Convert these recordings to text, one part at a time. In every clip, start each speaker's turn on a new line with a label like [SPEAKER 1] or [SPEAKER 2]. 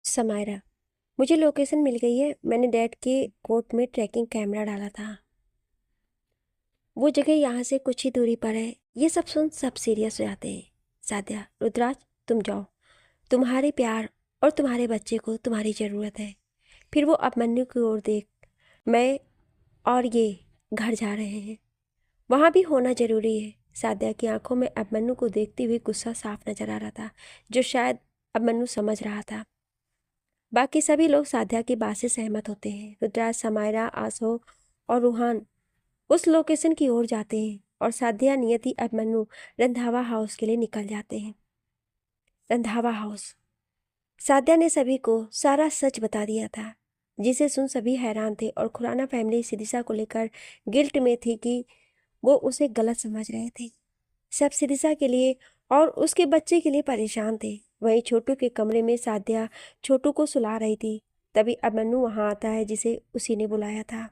[SPEAKER 1] समायरा, मुझे लोकेशन मिल गई है। मैंने डैड के कोर्ट में ट्रैकिंग कैमरा डाला था। वो जगह यहाँ से कुछ ही दूरी पर है। ये सब सुन सब सीरियस हो जाते हैं। साध्या, रुद्राज, तुम जाओ। तुम्हारे प्यार और तुम्हारे बच्चे को तुम्हारी ज़रूरत है। फिर वो अभिमन्यु की ओर देख, मैं और ये घर जा रहे हैं। वहाँ भी होना जरूरी है। साध्या की आंखों में अभिमन्यु को देखते हुए गुस्सा साफ नजर आ रहा था, जो शायद अभिमन्यु समझ रहा था। बाकी सभी लोग साध्या की बात से सहमत होते हैं। रुद्राज, समायरा, आसो और रूहान उस लोकेशन की ओर जाते हैं और साध्या, नियति, अभिमन्यु रंधावा हाउस के लिए निकल जाते हैं। रंधावा हाउस। साध्या ने सभी को सारा सच बता दिया था, जिसे सुन सभी हैरान थे और खुराना फैमिली सिदिशा को लेकर गिल्ट में थी कि वो उसे गलत समझ रहे थे। सब सिदिशा के लिए और उसके बच्चे के लिए परेशान थे। वहीं छोटू के कमरे में साध्या छोटू को सुला रही थी। तभी अभिमन्यु वहां आता है, जिसे उसी ने बुलाया था।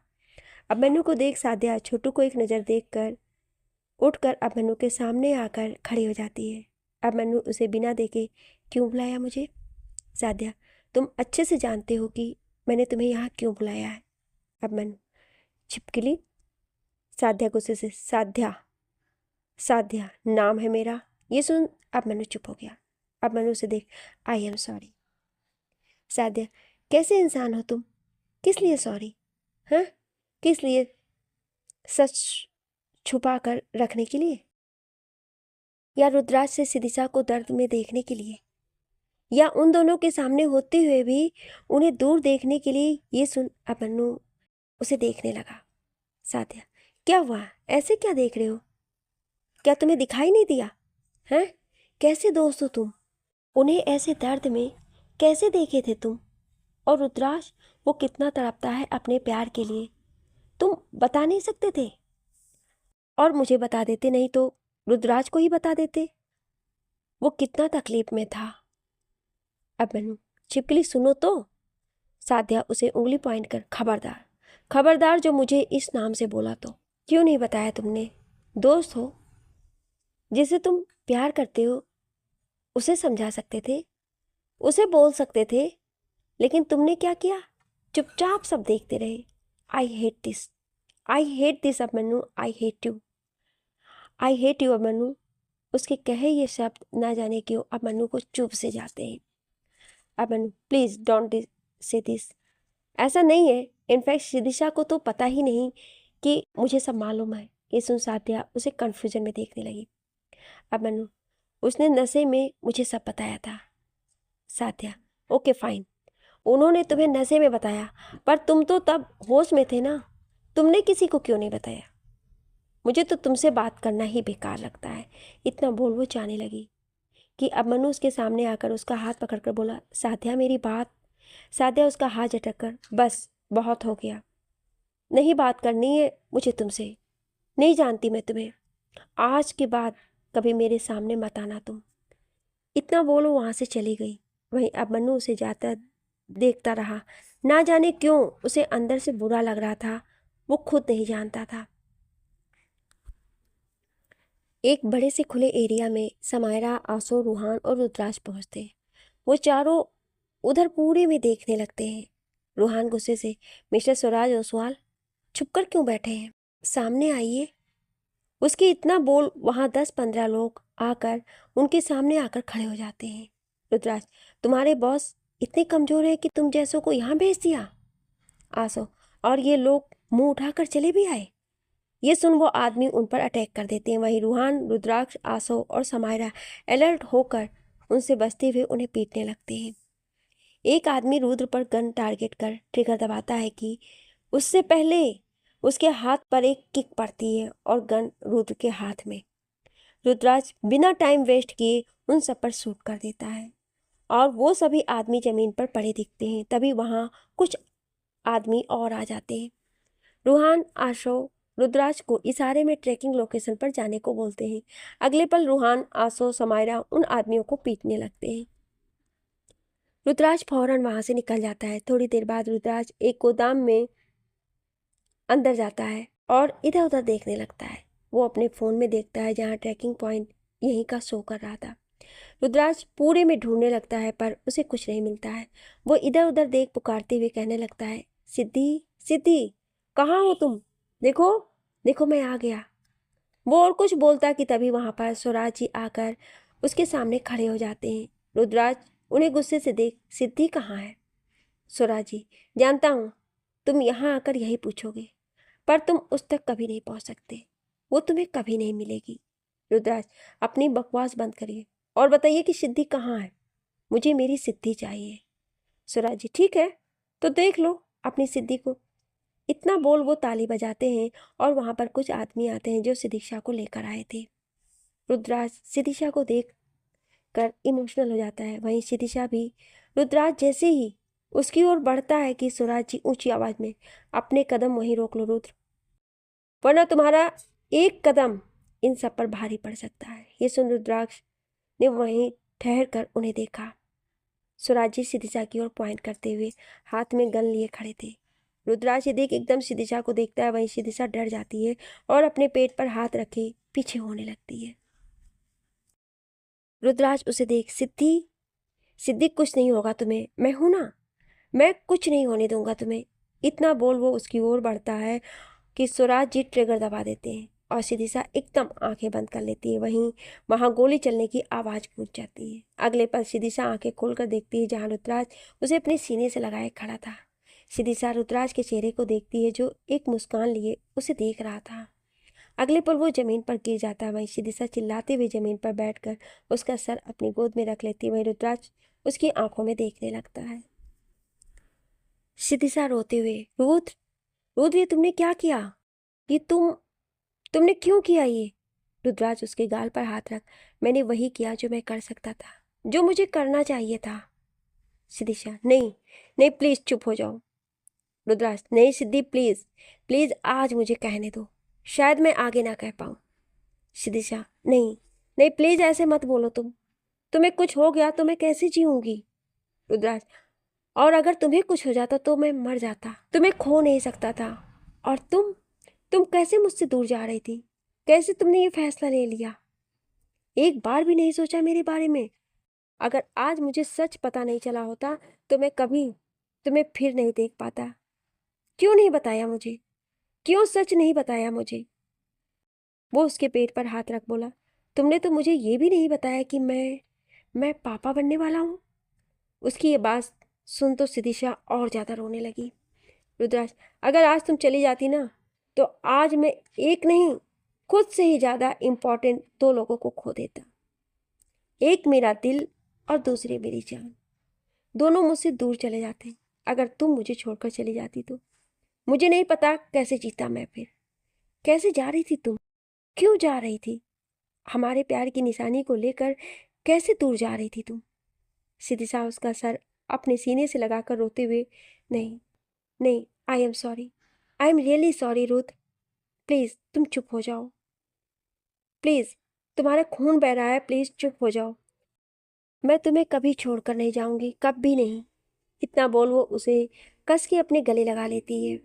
[SPEAKER 1] अभिमन्यु को देख साध्या छोटू को एक नज़र देखकर उठकर अभिमन्यु के सामने आकर खड़ी हो जाती है। अभिमन्यु उसे बिना देखे, क्यों बुलाया मुझे? साध्या, तुम अच्छे से जानते हो कि मैंने तुम्हें यहाँ क्यों बुलाया है। अभिमन्यु, छिपकली। साध्या गुस्से से, साध्या, साध्या नाम है मेरा। ये सुन अभिमन्यु चुप हो गया। अभिमन्यु से देख, आई एम सॉरी। साध्या, कैसे इंसान हो तुम? किस लिए सॉरी? हाँ, किस लिए? सच छुपा कर रखने के लिए, या रुद्राज से सिदिशा को दर्द में देखने के लिए, या उन दोनों के सामने होते हुए भी उन्हें दूर देखने के लिए? ये सुन अभिमन्यु उसे देखने लगा। साध्या, क्या हुआ? ऐसे क्या देख रहे हो? क्या तुम्हें दिखाई नहीं दिया? हैं? कैसे दोस्त हो तुम? उन्हें ऐसे दर्द में कैसे देखे थे तुम? और रुद्राज, वो कितना तड़पता है अपने प्यार के लिए, तुम बता नहीं सकते थे? और मुझे बता देते, नहीं तो रुद्राज को ही बता देते। वो कितना तकलीफ में था। अभिमन्यु, छिपकली सुनो तो। साध्या उसे उंगली पॉइंट कर, खबरदार, खबरदार जो मुझे इस नाम से बोला तो। क्यों नहीं बताया तुमने? दोस्त हो, जिसे तुम प्यार करते हो, उसे समझा सकते थे, उसे बोल सकते थे, लेकिन तुमने क्या किया? चुपचाप सब देखते रहे। I hate this, I hate this Abhimanyu, I hate you, I hate you Abhimanyu. उसके कहे ये शब्द ना जाने क्यों अभिमन्यु को चुभ से जाते हैं। Abhimanyu, please don't say this. ऐसा नहीं है, इनफैक्ट सिदिशा को तो पता ही नहीं कि मुझे सब मालूम है। ये सुन साध्या उसे कंफ्यूजन में देखने लगी। अभिमन्यु, उसने नशे में मुझे सब बताया था। साध्या, ओके फाइन, उन्होंने तुम्हें नशे में बताया, पर तुम तो तब होश में थे ना, तुमने किसी को क्यों नहीं बताया? मुझे तो तुमसे बात करना ही बेकार लगता है। इतना बोल वो जाने लगी कि अभिमन्यु उसके सामने आकर उसका हाथ पकड़कर बोला, साध्या मेरी बात। साध्या उसका हाथ झटक कर, बस बहुत हो गया, नहीं बात करनी है मुझे तुमसे, नहीं जानती मैं तुम्हें, आज के बाद कभी मेरे सामने मत आना तुम। इतना बोलो वहाँ से चली गई। वहीं अभिमन्यु उसे जाता देखता रहा। ना जाने क्यों उसे अंदर से बुरा लग रहा था, वो खुद नहीं जानता था। एक बड़े से खुले एरिया में समायरा, आसो, रूहान और रुद्राज पहुंचते हैं। वो चारों उधर पूरे में देखने लगते हैं। रूहान गुस्से से, मिस्टर स्वराज ओसवाल, छुपकर क्यों बैठे हैं? सामने आइए। उसके इतना बोल वहां 10-15 लोग आकर उनके सामने आकर खड़े हो जाते हैं। रुद्राज, तुम्हारे बॉस इतने कमजोर है कि तुम जैसों को यहाँ भेज दिया? आसो, और ये लोग मुंह उठाकर चले भी आए? ये सुन वो आदमी उन पर अटैक कर देते हैं। वहीं रूहान, रुद्राक्ष, आसो और समायरा अलर्ट होकर उनसे बचते हुए उन्हें पीटने लगते हैं। एक आदमी रुद्र पर गन टारगेट कर ट्रिगर दबाता है कि उससे पहले उसके हाथ पर एक किक पड़ती है और गन रुद्र के हाथ में। रुद्राज बिना टाइम वेस्ट किए उन सब पर शूट कर देता है और वो सभी आदमी जमीन पर पड़े दिखते हैं। तभी वहां कुछ आदमी और आ जाते हैं। रूहान, आशो, रुद्राज को इशारे में ट्रैकिंग लोकेशन पर जाने को बोलते हैं। अगले पल रूहान, आशो, समायरा उन आदमियों को पीटने लगते हैं। रुद्राज फौरन वहां से निकल जाता है। थोड़ी देर बाद रुद्राज एक गोदाम में अंदर जाता है और इधर उधर देखने लगता है। वो अपने फ़ोन में देखता है जहाँ ट्रैकिंग पॉइंट यहीं का शो कर रहा था। रुद्राज पूरे में ढूंढने लगता है पर उसे कुछ नहीं मिलता है। वो इधर उधर देख पुकारते हुए कहने लगता है, सिद्धि, सिद्धि, कहाँ हो तुम? देखो, देखो मैं आ गया। वो और कुछ बोलता कि तभी वहां पर स्वराज जी आकर उसके सामने खड़े हो जाते हैं। रुद्राज उन्हें गुस्से से देख, सिद्धि कहाँ है? स्वराज जी, जानता हूँ तुम यहाँ आकर यही पूछोगे, पर तुम उस तक कभी नहीं पहुंच सकते। वो तुम्हें कभी नहीं मिलेगी। रुद्राज, अपनी बकवास बंद करिए और बताइए कि सिद्धि कहाँ है। मुझे मेरी सिद्धि चाहिए। स्वराज जी, ठीक है, तो देख लो अपनी सिद्धि को। इतना बोल वो ताली बजाते हैं और वहां पर कुछ आदमी आते हैं जो सिद्धीशा को लेकर आए थे। रुद्राज सिद्धीशा को देख कर इमोशनल हो जाता है। वहीं सिद्धीशा भी रुद्राज जैसे ही उसकी ओर बढ़ता है कि स्वराज जी ऊंची आवाज में, अपने कदम वहीं रोक लो रुद्र, वरना तुम्हारा एक कदम इन सब पर भारी पड़ सकता है। ये सुन रुद्राक्ष ने वहीं ठहर कर उन्हें देखा। स्वराज जी सिद्धीशा की ओर पॉइंट करते हुए हाथ में गन लिए खड़े थे। रुद्राज देख एकदम सिद्धीशा को देखता है। वहीं सिद्धीशा डर जाती है और अपने पेट पर हाथ रखे पीछे होने लगती है। रुद्राज उसे देख, सिद्धि, सिद्धि, कुछ नहीं होगा तुम्हें, मैं हूं ना, मैं कुछ नहीं होने दूंगा तुम्हें। इतना बोल वो उसकी ओर बढ़ता है कि स्वराज जी ट्रिगर दबा देते हैं और सिद्धीशा एकदम आंखें बंद कर लेती है। वहीं वहां गोली चलने की आवाज गूंज जाती है। अगले पल सिद्धीशा आंखें खोलकर देखती है जहां रुद्राज उसे अपने सीने से लगाए खड़ा था। सिद्धीशा रुद्राज के चेहरे को देखती है जो एक मुस्कान लिए उसे देख रहा था। अगले पल वो जमीन पर गिर जाता है। वहीं सिद्धीशा चिल्लाते हुए जमीन पर बैठकर उसका सर अपनी गोद में रख लेती है। वहीं रुद्राज उसकी आंखों में देखने लगता है। सिद्धीशा रोते हुए, रुद्र, रुद्र, ये तुमने क्या किया? ये तुमने क्यों किया ये? रुद्राज उसके गाल पर हाथ रख, मैंने वही किया जो मैं कर सकता था, जो मुझे करना चाहिए था। सिद्धीशा, नहीं, नहीं, प्लीज चुप हो जाओ। रुद्राज, नहीं सिद्धि, प्लीज, प्लीज आज मुझे कहने दो, शायद मैं आगे ना कह पाऊं। सिद्धीशा, नहीं, नहीं, प्लीज ऐसे मत बोलो। तुम्हें कुछ हो गया तो मैं कैसे जीऊंगी? रुद्राज, और अगर तुम्हें कुछ हो जाता तो मैं मर जाता, तुम्हें खो नहीं सकता था। और तुम कैसे मुझसे दूर जा रही थी? कैसे तुमने ये फैसला ले लिया? एक बार भी नहीं सोचा मेरे बारे में? अगर आज मुझे सच पता नहीं चला होता तो मैं कभी तुम्हें फिर नहीं देख पाता। क्यों नहीं बताया मुझे? क्यों सच नहीं बताया मुझे? वो उसके पेट पर हाथ रख बोला, तुमने तो मुझे ये भी नहीं बताया कि मैं पापा बनने वाला हूँ। उसकी ये बात सुन तो सिद्धीशा और ज्यादा रोने लगी। रुद्राज, अगर आज तुम चली जाती ना तो आज मैं एक नहीं, खुद से ही ज्यादा इंपॉर्टेंट दो लोगों को खो देता। एक मेरा दिल और दूसरे मेरी जान। दोनों मुझसे दूर चले जाते। अगर तुम मुझे छोड़कर चली जाती तो मुझे नहीं पता कैसे जीता मैं फिर। कैसे जा रही थी तुम? क्यों जा रही थी? हमारे प्यार की निशानी को लेकर कैसे दूर जा रही थी तुम? सिद्धीशा उसका सर अपने सीने से लगाकर रोते हुए, नहीं, नहीं, आई am sorry, I am really sorry Ruth, please तुम चुप हो जाओ, प्लीज, तुम्हारा खून बह रहा है, प्लीज चुप हो जाओ। मैं तुम्हें कभी छोड़कर नहीं जाऊंगी, कभी नहीं। इतना बोल वो उसे कस के अपने गले लगा लेती है।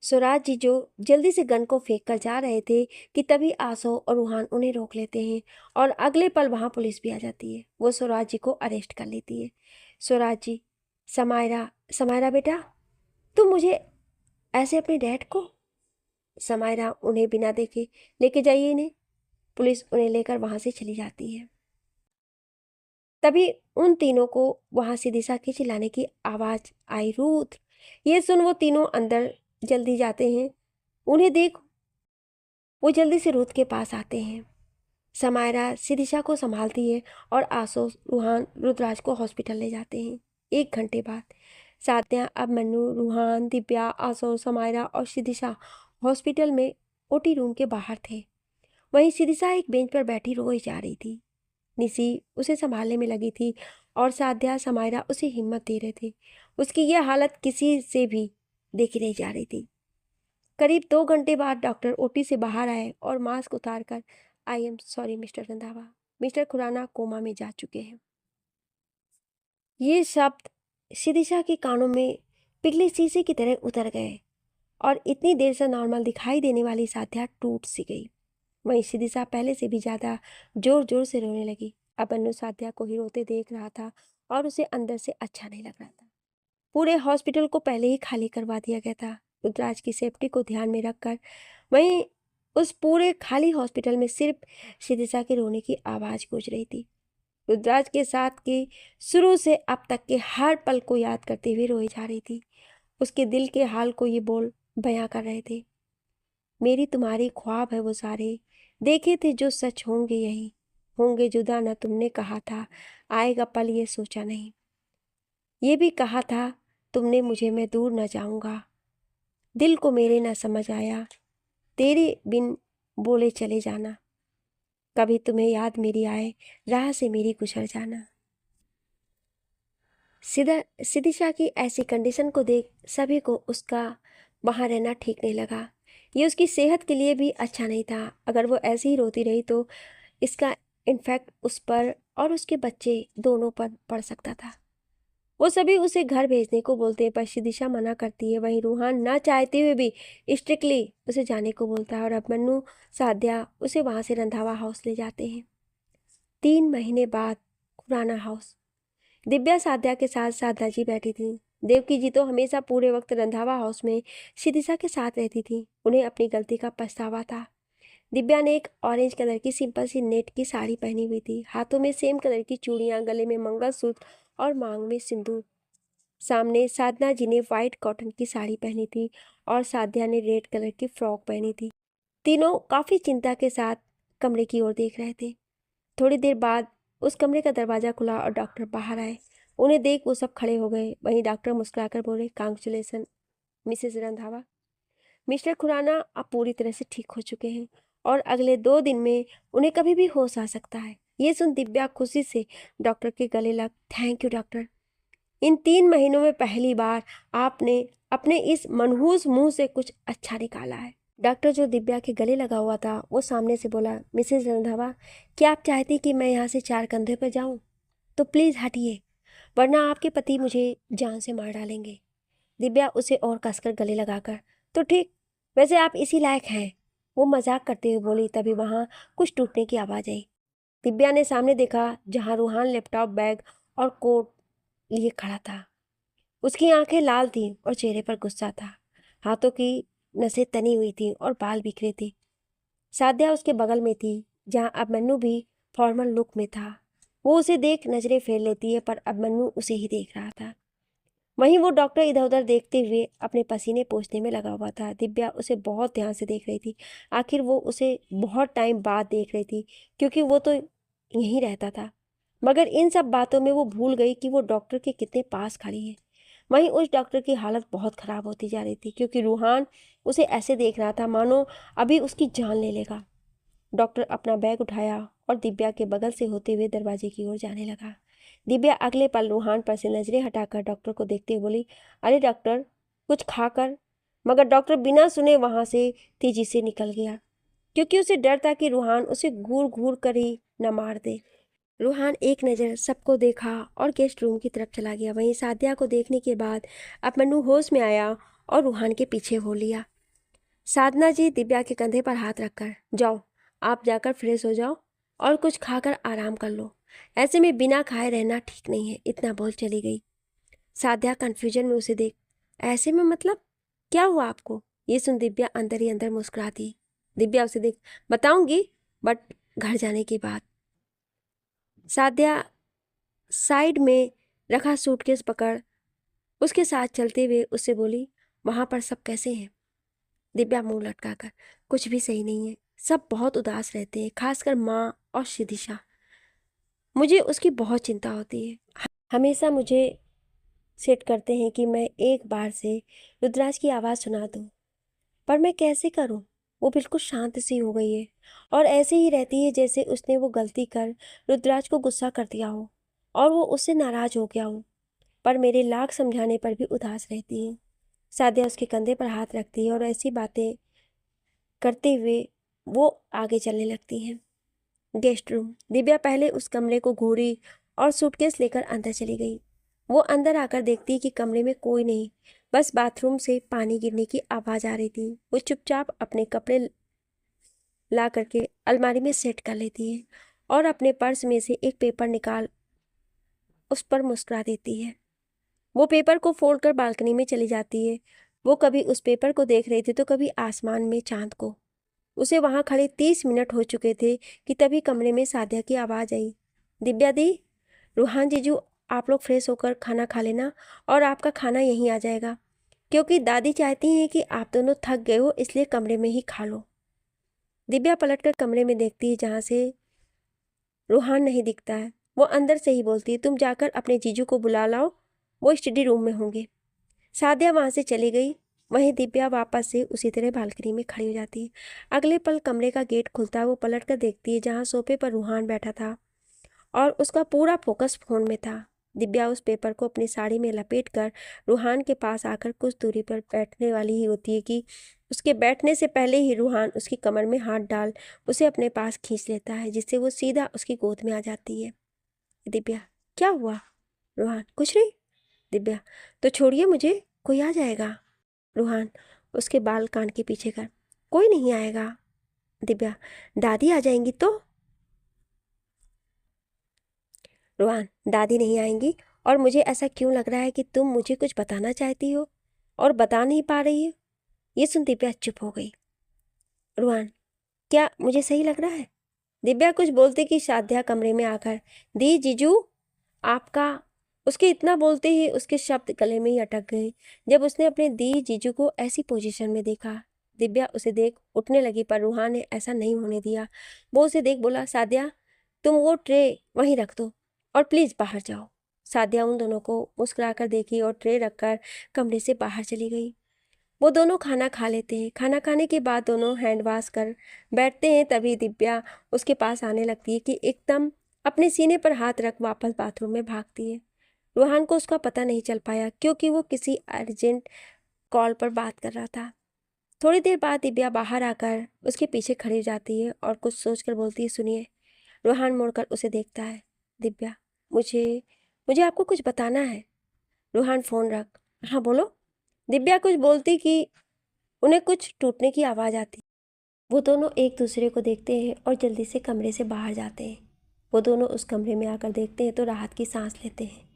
[SPEAKER 1] स्वराज जी जो जल्दी से गन को फेंक कर जा रहे थे कि तभी आसो और रूहान उन्हें रोक लेते हैं और अगले पल वहां पुलिस भी आ जाती है। वो स्वराज जी को अरेस्ट कर लेती है। स्वराज जी, समायरा, समायरा बेटा, तुम मुझे ऐसे अपने डैड को? समायरा, उन्हें बिना देखे लेके जाइए इन्हें। पुलिस उन्हें लेकर वहां से चली जाती है। तभी उन तीनों को वहां से दिशा के चिल्लाने की आवाज आई, रूथ। ये सुन वो तीनों अंदर जल्दी जाते हैं। उन्हें देख वो जल्दी से रूथ के पास आते हैं। समायरा सिदिशा को संभालती है और आसो, रूहान, रुद्राज को हॉस्पिटल ले जाते हैं। 1 घंटे बाद सात्या, अब मन्नू, रूहान, दिव्या, आसो, समायरा और सिदिशा हॉस्पिटल में ओटी रूम के बाहर थे। वहीं सिदिशा एक बेंच पर बैठी रोई जा रही थी। निसी उसे संभालने में लगी थी और साध्या, समायरा उसे हिम्मत दे रहे थे। उसकी यह हालत किसी से भी देखी नहीं जा रही थी। करीब 2 घंटे बाद डॉक्टर ओटी से बाहर आए और मास्क उतारकर, I am sorry mister Randhawa, mister Khurana coma में जा चुके हैं। ये शब्द सिदिशा के कानों में पिघले शीशे की तरह उतर गए और इतनी देर से नॉर्मल दिखाई देने वाली साध्या टूट सी गई। वहीं सिदिशा पहले से भी ज्यादा जोर जोर से रोने लगी। अबन्नू सादिया को ही रोते देख रहा था और उसे अंदर से अच्छा नहीं लग रहा था। पूरे हॉस्पिटल को पहले ही खाली करवा दिया गया था। रुद्राज की सेफ्टी को ध्यान में रखकर वहीं उस पूरे खाली हॉस्पिटल में सिर्फ शिदिशा के रोने की आवाज़ गूंज रही थी। रुद्राज के साथ की शुरू से अब तक के हर पल को याद करते हुए रोई जा रही थी। उसके दिल के हाल को ये बोल बयां कर रहे थे। मेरी तुम्हारी ख्वाब है वो सारे, देखे थे जो सच होंगे यही, होंगे जुदा न तुमने कहा था, आएगा पल ये सोचा नहीं। ये भी कहा था तुमने मुझे मैं दूर न जाऊंगा, दिल को मेरे न समझ आया, तेरे बिन बोले चले जाना, कभी तुम्हें याद मेरी आए, राह से मेरी गुजर जाना। सिदिशा की ऐसी कंडीशन को देख सभी को उसका वहाँ रहना ठीक नहीं लगा। ये उसकी सेहत के लिए भी अच्छा नहीं था। अगर वो ऐसे ही रोती रही तो इसका इन्फेक्ट उस पर और उसके बच्चे दोनों पर पड़ सकता था। वो सभी उसे घर भेजने को बोलते हैं पर सिदिशा मना करती है। वहीं रूहान ना चाहते हुए भी स्ट्रिक्टली उसे जाने को बोलता है और अब मन्नू सादिया उसे वहाँ से रंधावा हाउस ले जाते हैं। 3 महीने बाद खुराना हाउस। दिव्या साध्या के साथ साधना जी बैठी थी। देवकी जी तो हमेशा पूरे वक्त रंधावा हाउस में शिदिशा के साथ रहती थी। उन्हें अपनी गलती का पछतावा था। दिव्या ने एक ऑरेंज कलर की सिंपल सी नेट की साड़ी पहनी हुई थी। हाथों में सेम कलर की चूड़ियां, गले में मंगलसूत्र और मांग में सिंदूर। सामने साधना जी ने व्हाइट कॉटन की साड़ी पहनी थी और साध्या ने रेड कलर की फ्रॉक पहनी थी। तीनों काफी चिंता के साथ कमरे की ओर देख रहे थे। थोड़ी देर बाद उस कमरे का दरवाजा खुला और डॉक्टर बाहर आए। उन्हें देख वो सब खड़े हो गए। वहीं डॉक्टर मुस्कुराकर बोले, congratulation Mrs Randhawa, mister Khurana अब पूरी तरह से ठीक हो चुके हैं और अगले 2 दिन में उन्हें कभी भी होश आ सकता है। ये सुन दिव्या खुशी से डॉक्टर के गले लग, थैंक यू डॉक्टर, इन 3 महीनों में पहली बार आपने अपने इस मनहूस मुंह से कुछ अच्छा निकाला है। डॉक्टर जो दिव्या के गले लगा हुआ था वो सामने से बोला, मिसेस रंधावा, क्या आप चाहती कि मैं यहाँ से 4 कंधे पर जाऊँ? तो प्लीज़ हटिए, वरना आपके पति मुझे जान से मार डालेंगे। दिव्या उसे और कसकर गले लगाकर, तो ठीक, वैसे आप इसी लायक हैं, वो मजाक करते हुए बोली। तभी वहाँ कुछ टूटने की आवाज़ आई। दिव्या ने सामने देखा जहाँ रूहान लैपटॉप, बैग और कोट लिए खड़ा था। उसकी आंखें लाल थीं और चेहरे पर गुस्सा था। हाथों की नसें तनी हुई थी और बाल बिखरे थे। साध्या उसके बगल में थी जहाँ अब मन्नू भी फॉर्मल लुक में था। वो उसे देख नजरें फेर लेती है पर अब मन्नू उसे ही देख रहा था। वहीं वो डॉक्टर इधर उधर देखते हुए अपने पसीने पोंछने में लगा हुआ था। दिव्या उसे बहुत ध्यान से देख रही थी। आखिर वो उसे बहुत टाइम बाद देख रही थी क्योंकि वो तो यहीं रहता था। मगर इन सब बातों में वो भूल गई कि वो डॉक्टर के कितने पास खड़ी है। वहीं उस डॉक्टर की हालत बहुत ख़राब होती जा रही थी क्योंकि रूहान उसे ऐसे देख रहा था मानो अभी उसकी जान ले लेगा। डॉक्टर अपना बैग उठाया और दिव्या के बगल से होते हुए दरवाजे की ओर जाने लगा। दिव्या अगले पल रूहान पर से नजरें हटाकर डॉक्टर को देखते हुए बोली, अरे डॉक्टर, कुछ खाकर। मगर डॉक्टर बिना सुने वहां से तेजी से निकल गया क्योंकि उसे डर था कि रूहान उसे घूर घूर कर ही न मार दे। रूहान एक नज़र सबको देखा और गेस्ट रूम की तरफ चला गया। वहीं सादिया को देखने के बाद अब मन्नू होश में आया और रूहान के पीछे हो लिया। साधना जी दिव्या के कंधे पर हाथ रखकर, जाओ, आप जाकर फ्रेश हो जाओ और कुछ खाकर आराम कर लो, ऐसे में बिना खाए रहना ठीक नहीं है, इतना बोल चली गई। साध्या कन्फ्यूजन में उसे देख, ऐसे में मतलब क्या हुआ आपको? ये सुन दिव्या अंदर ही अंदर मुस्कुराती। दिव्या उसे देख, बताऊंगी बट घर जाने के बाद। साध्या साइड में रखा सूटकेस पकड़ उसके साथ चलते हुए उससे बोली, वहां पर सब कैसे हैं? दिव्या मुंह लटकाकर, कुछ भी सही नहीं है, सब बहुत उदास रहते हैं, खासकर माँ और शिदिशा। मुझे उसकी बहुत चिंता होती है। हमेशा मुझे सेट करते हैं कि मैं एक बार से रुद्राज की आवाज़ सुना दूं, पर मैं कैसे करूं? वो बिल्कुल शांत सी हो गई है और ऐसे ही रहती है जैसे उसने वो गलती कर रुद्राज को गुस्सा कर दिया हो और वो उससे नाराज हो गया हो, पर मेरे लाख समझाने पर भी उदास रहती है। सादिया उसके कंधे पर हाथ रखती है और ऐसी बातें करते हुए वो आगे चलने लगती हैं। Guest room. दिव्या पहले उस कमरे को घूरी और सूटकेस लेकर अंदर चली गई। वो अंदर आकर देखती कि कमरे में कोई नहीं, बस बाथरूम से पानी गिरने की आवाज़ आ रही थी। वो चुपचाप अपने कपड़े ला करके अलमारी में सेट कर लेती है और अपने पर्स में से एक पेपर निकाल उस पर मुस्कुरा देती है। वो पेपर को फोड़कर बालकनी में चली जाती है। वो कभी उस पेपर को देख रही थी तो कभी आसमान में चांद को। उसे वहां खड़े 30 मिनट हो चुके थे कि तभी कमरे में सादिया की आवाज़ आई। दिव्या दी, रूहान जीजू आप लोग फ्रेश होकर खाना खा लेना और आपका खाना यहीं आ जाएगा, क्योंकि दादी चाहती हैं कि आप दोनों थक गए हो, इसलिए कमरे में ही खा लो। दिव्या पलटकर कमरे में देखती है जहाँ से रूहान नहीं दिखता है। वो अंदर से ही बोलती है, तुम जाकर अपने जीजू को बुला लाओ, वो स्टडी रूम में होंगे। सादिया वहाँ से चली गई। वहीं दिव्या वापस से उसी तरह बालकनी में खड़ी हो जाती है। अगले पल कमरे का गेट खुलता है। वो पलट कर देखती है जहाँ सोफे पर रूहान बैठा था और उसका पूरा फोकस फोन में था। दिव्या उस पेपर को अपनी साड़ी में लपेटकर रूहान के पास आकर कुछ दूरी पर बैठने वाली ही होती है कि उसके बैठने से पहले ही रूहान उसकी कमर में हाथ डाल उसे अपने पास खींच लेता है, जिससे वो सीधा उसकी गोद में आ जाती है। दिव्या, क्या हुआ? रूहान, कुछ नहीं। दिव्या, तो छोड़िए मुझे, कोई आ जाएगा। रूहान, उसके बाल कान के पीछे कर, कोई नहीं आएगा। दिव्या, दादी आ जाएंगी तो? रूहान, दादी नहीं आएंगी, और मुझे ऐसा क्यों लग रहा है कि तुम मुझे कुछ बताना चाहती हो और बता नहीं पा रही हो। ये सुन दिव्या चुप हो गई। रूहान, क्या मुझे सही लग रहा है? दिव्या कुछ बोलती कि साध्या कमरे में आकर, दी जीजू आपका। उसके इतना बोलते ही उसके शब्द गले में ही अटक गए जब उसने अपने दी जीजू को ऐसी पोजीशन में देखा। दिव्या उसे देख उठने लगी, पर रूहान ने ऐसा नहीं होने दिया। वो उसे देख बोला, सादिया तुम वो ट्रे वहीं रख दो और प्लीज़ बाहर जाओ। सादिया उन दोनों को मुस्कुराकर देखी और ट्रे रखकर कमरे से बाहर चली गई। वो दोनों खाना खा लेते हैं। खाना खाने के बाद दोनों हैंड वॉश कर बैठते हैं। तभी दिव्या उसके पास आने लगती है कि एकदम अपने सीने पर हाथ रख वापस बाथरूम में भागती है। रूहान को उसका पता नहीं चल पाया क्योंकि वो किसी अर्जेंट कॉल पर बात कर रहा था। थोड़ी देर बाद दिव्या बाहर आकर उसके पीछे खड़ी हो जाती है और कुछ सोचकर बोलती है, सुनिए। रूहान मुड़कर उसे देखता है। दिव्या, मुझे मुझे आपको कुछ बताना है। रूहान, फोन रख। हाँ बोलो। दिव्या कुछ बोलती कि उन्हें कुछ टूटने की आवाज़ आती। वो दोनों एक दूसरे को देखते हैं और जल्दी से कमरे से बाहर जाते हैं। वो दोनों उस कमरे में आकर देखते हैं तो राहत की सांस लेते हैं।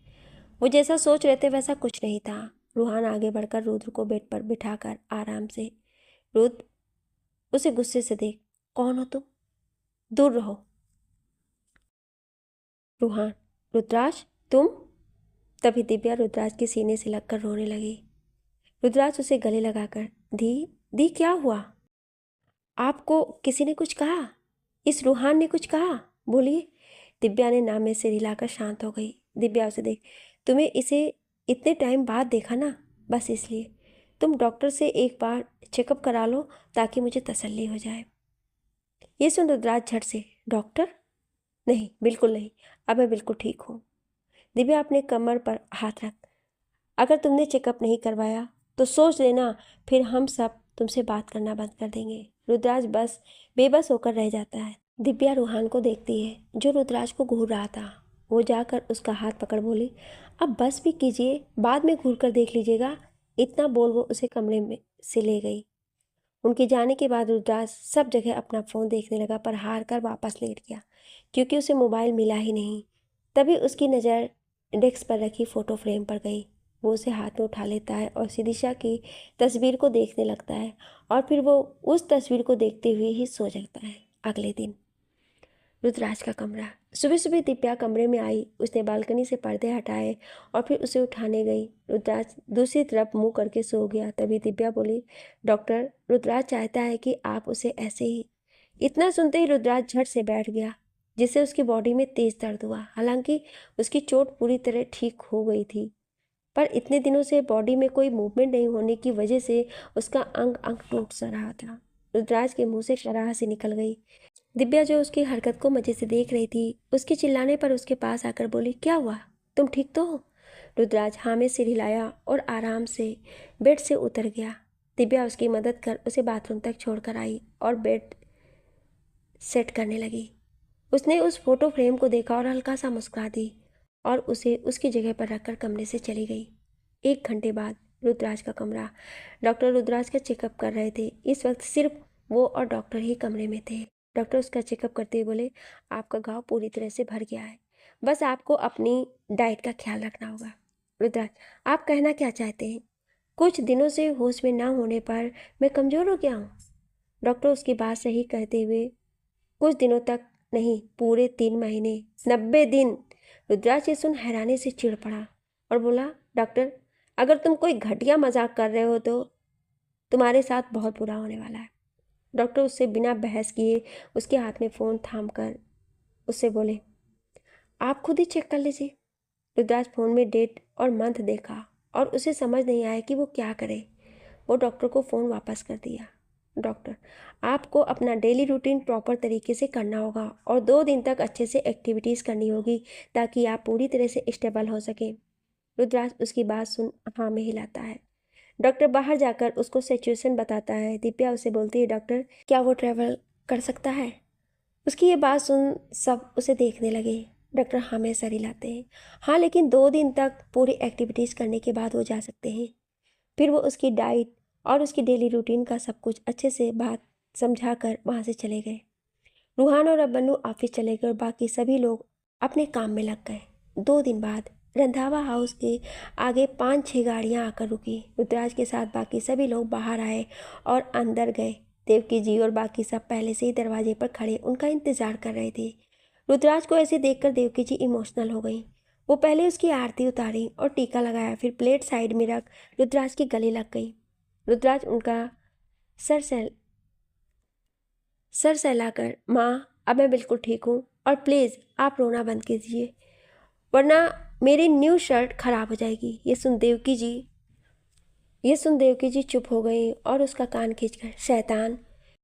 [SPEAKER 1] वो जैसा सोच रहे थे वैसा कुछ नहीं था। रूहान आगे बढ़कर रुद्र को बेड पर बिठाकर आराम से, रुद्र उसे गुस्से से देख, कौन हो तुम, दूर रहो। रूहान, रुद्राज तुम। तभी दिव्या रुद्राज के सीने से लगकर रोने लगी। रुद्राज उसे गले लगाकर, दी दी क्या हुआ? आपको किसी ने कुछ कहा? इस रूहान ने कुछ कहा? बोलिए। दिव्या ने नाम में सिर हिलाकर शांत हो गई। दिव्या उसे देख, तुम्हें इसे इतने टाइम बाद देखा ना, बस इसलिए। तुम डॉक्टर से एक बार चेकअप करा लो ताकि मुझे तसल्ली हो जाए। ये सुन रुद्राज झट से, डॉक्टर? नहीं, बिल्कुल नहीं, अब मैं बिल्कुल ठीक हूँ। दिव्या अपने कमर पर हाथ रख, अगर तुमने चेकअप नहीं करवाया तो सोच लेना फिर हम सब तुमसे बात करना बंद कर देंगे। रुद्राज बस बेबस होकर रह जाता है। दिव्या रूहान को देखती है जो रुद्राज को घूर रहा था। वो जाकर उसका हाथ पकड़ बोली, अब बस भी कीजिए, बाद में घूर कर देख लीजिएगा। इतना बोल वो उसे कमरे में से ले गई। उनके जाने के बाद रुद्राज सब जगह अपना फ़ोन देखने लगा, पर हार कर वापस लेट गया क्योंकि उसे मोबाइल मिला ही नहीं। तभी उसकी नज़र डेस्क पर रखी फ़ोटो फ्रेम पर गई। वो उसे हाथ में उठा लेता है और सिदिशा की तस्वीर को देखने लगता है, और फिर वो उस तस्वीर को देखते हुए ही सो जाता है। अगले दिन रुद्राज का कमरा। सुबह सुबह दिव्या कमरे में आई। उसने बालकनी से पर्दे हटाए और फिर उसे उठाने गई। रुद्राज दूसरी तरफ मुंह करके सो गया। तभी दिव्या बोली, डॉक्टर, रुद्राज चाहता है कि आप उसे ऐसे ही। इतना सुनते ही रुद्राज झट से बैठ गया, जिससे उसकी बॉडी में तेज दर्द हुआ। हालांकि उसकी चोट पूरी तरह ठीक हो गई थी, पर इतने दिनों से बॉडी में कोई मूवमेंट नहीं होने की वजह से उसका अंग अंग टूट सा रहा था। रुद्राज के मुंह से कराहत निकल गई। दिव्या जो उसकी हरकत को मजे से देख रही थी, उसके चिल्लाने पर उसके पास आकर बोली, क्या हुआ, तुम ठीक तो हो? रुद्राज हाँ में सिर हिलाया और आराम से बेड से उतर गया। दिव्या उसकी मदद कर उसे बाथरूम तक छोड़कर आई और बेड सेट करने लगी। उसने उस फोटो फ्रेम को देखा और हल्का सा मुस्कुरा दी और उसे उसकी जगह पर रखकर कमरे से चली गई। 1 घंटे बाद रुद्राज का कमरा। डॉक्टर रुद्राज का चेकअप कर रहे थे। इस वक्त सिर्फ वो और डॉक्टर ही कमरे में थे। डॉक्टर उसका चेकअप करते हुए बोले, आपका घाव पूरी तरह से भर गया है, बस आपको अपनी डाइट का ख्याल रखना होगा। रुद्राज, आप कहना क्या चाहते हैं? कुछ दिनों से होश में ना होने पर मैं कमज़ोर हो गया हूँ। डॉक्टर उसकी बात सही कहते हुए, कुछ दिनों तक नहीं, पूरे 3 महीने, 90 दिन। रुद्राज ये सुन हैरानी से चिढ़ पड़ा और बोला, डॉक्टर, अगर तुम कोई घटिया मजाक कर रहे हो तो तुम्हारे साथ बहुत बुरा होने वाला है। डॉक्टर उससे बिना बहस किए उसके हाथ में फ़ोन थाम कर उससे बोले, आप खुद ही चेक कर लीजिए। रुद्राज फ़ोन में डेट और मंथ देखा और उसे समझ नहीं आया कि वो क्या करे। वो डॉक्टर को फ़ोन वापस कर दिया। डॉक्टर, आपको अपना डेली रूटीन प्रॉपर तरीके से करना होगा और 2 दिन तक अच्छे से एक्टिविटीज़ करनी होगी ताकि आप पूरी तरह से स्टेबल हो सकें। रुद्राज उसकी बात सुन हाँ में हिलाता है। डॉक्टर बाहर जाकर उसको सिचुएशन बताता है। दिव्या उसे बोलती है, डॉक्टर, क्या वो ट्रैवल कर सकता है? उसकी ये बात सुन सब उसे देखने लगे। डॉक्टर हाँ में सर हिलाते हैं। हाँ, लेकिन 2 दिन तक पूरी एक्टिविटीज़ करने के बाद वो जा सकते हैं। फिर वो उसकी डाइट और उसकी डेली रूटीन का सब कुछ अच्छे से बात समझा कर वहाँ से चले गए। रूहान और अबन्नू ऑफिस चले गए और बाकी सभी लोग अपने काम में लग गए। 2 दिन बाद रंधावा हाउस के आगे 5-6 गाड़ियाँ आकर रुकी। रुद्राज के साथ बाकी सभी लोग बाहर आए और अंदर गए। देवकी जी और बाकी सब पहले से ही दरवाजे पर खड़े उनका इंतजार कर रहे थे। रुद्राज को ऐसे देखकर देवकी जी इमोशनल हो गई। वो पहले उसकी आरती उतारी और टीका लगाया, फिर प्लेट साइड में रख रुद्राज के गले लग गई। रुद्राज उनका सर सहलाकर, माँ, अब मैं बिल्कुल ठीक हूँ और प्लीज़ आप रोना बंद कीजिए वरना मेरी न्यू शर्ट खराब हो जाएगी। ये सुन देवकी जी चुप हो गई और उसका कान खींचकर, शैतान,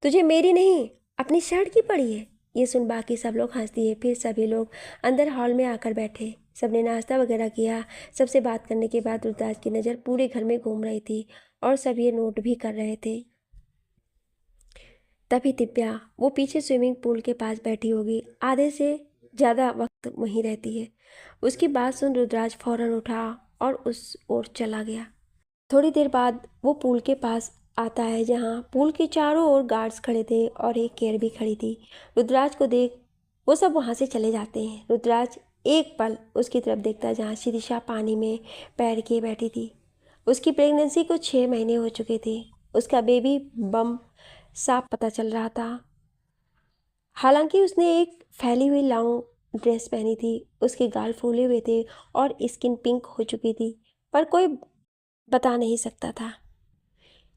[SPEAKER 1] तुझे मेरी नहीं अपनी शर्ट की पड़ी है। ये सुन बाकी सब लोग हंस दिए। फिर सभी लोग अंदर हॉल में आकर बैठे। सबने नाश्ता वगैरह किया। सबसे बात करने के बाद रुद्राज की नज़र पूरे घर में घूम रही थी और सब ये नोट भी कर रहे थे। तभी दिव्या वो पीछे स्विमिंग पूल के पास बैठी होगी, आधे से ज़्यादा वक्त वहीं रहती है। उसकी बात सुन रुद्राज फौरन उठा और उस ओर चला गया। थोड़ी देर बाद वो पूल के पास आता है जहाँ पूल के चारों ओर गार्ड्स खड़े थे और एक केयर भी खड़ी थी। रुद्राज को देख वो सब वहाँ से चले जाते हैं। रुद्राज एक पल उसकी तरफ देखता है जहाँ शिरीषा पानी में पैर किए बैठी थी। उसकी प्रेगनेंसी को 6 महीने हो चुके थे। उसका बेबी बम साफ पता चल रहा था। हालांकि उसने एक फैली हुई लॉन्ग ड्रेस पहनी थी। उसके गाल फूले हुए थे और स्किन पिंक हो चुकी थी, पर कोई बता नहीं सकता था।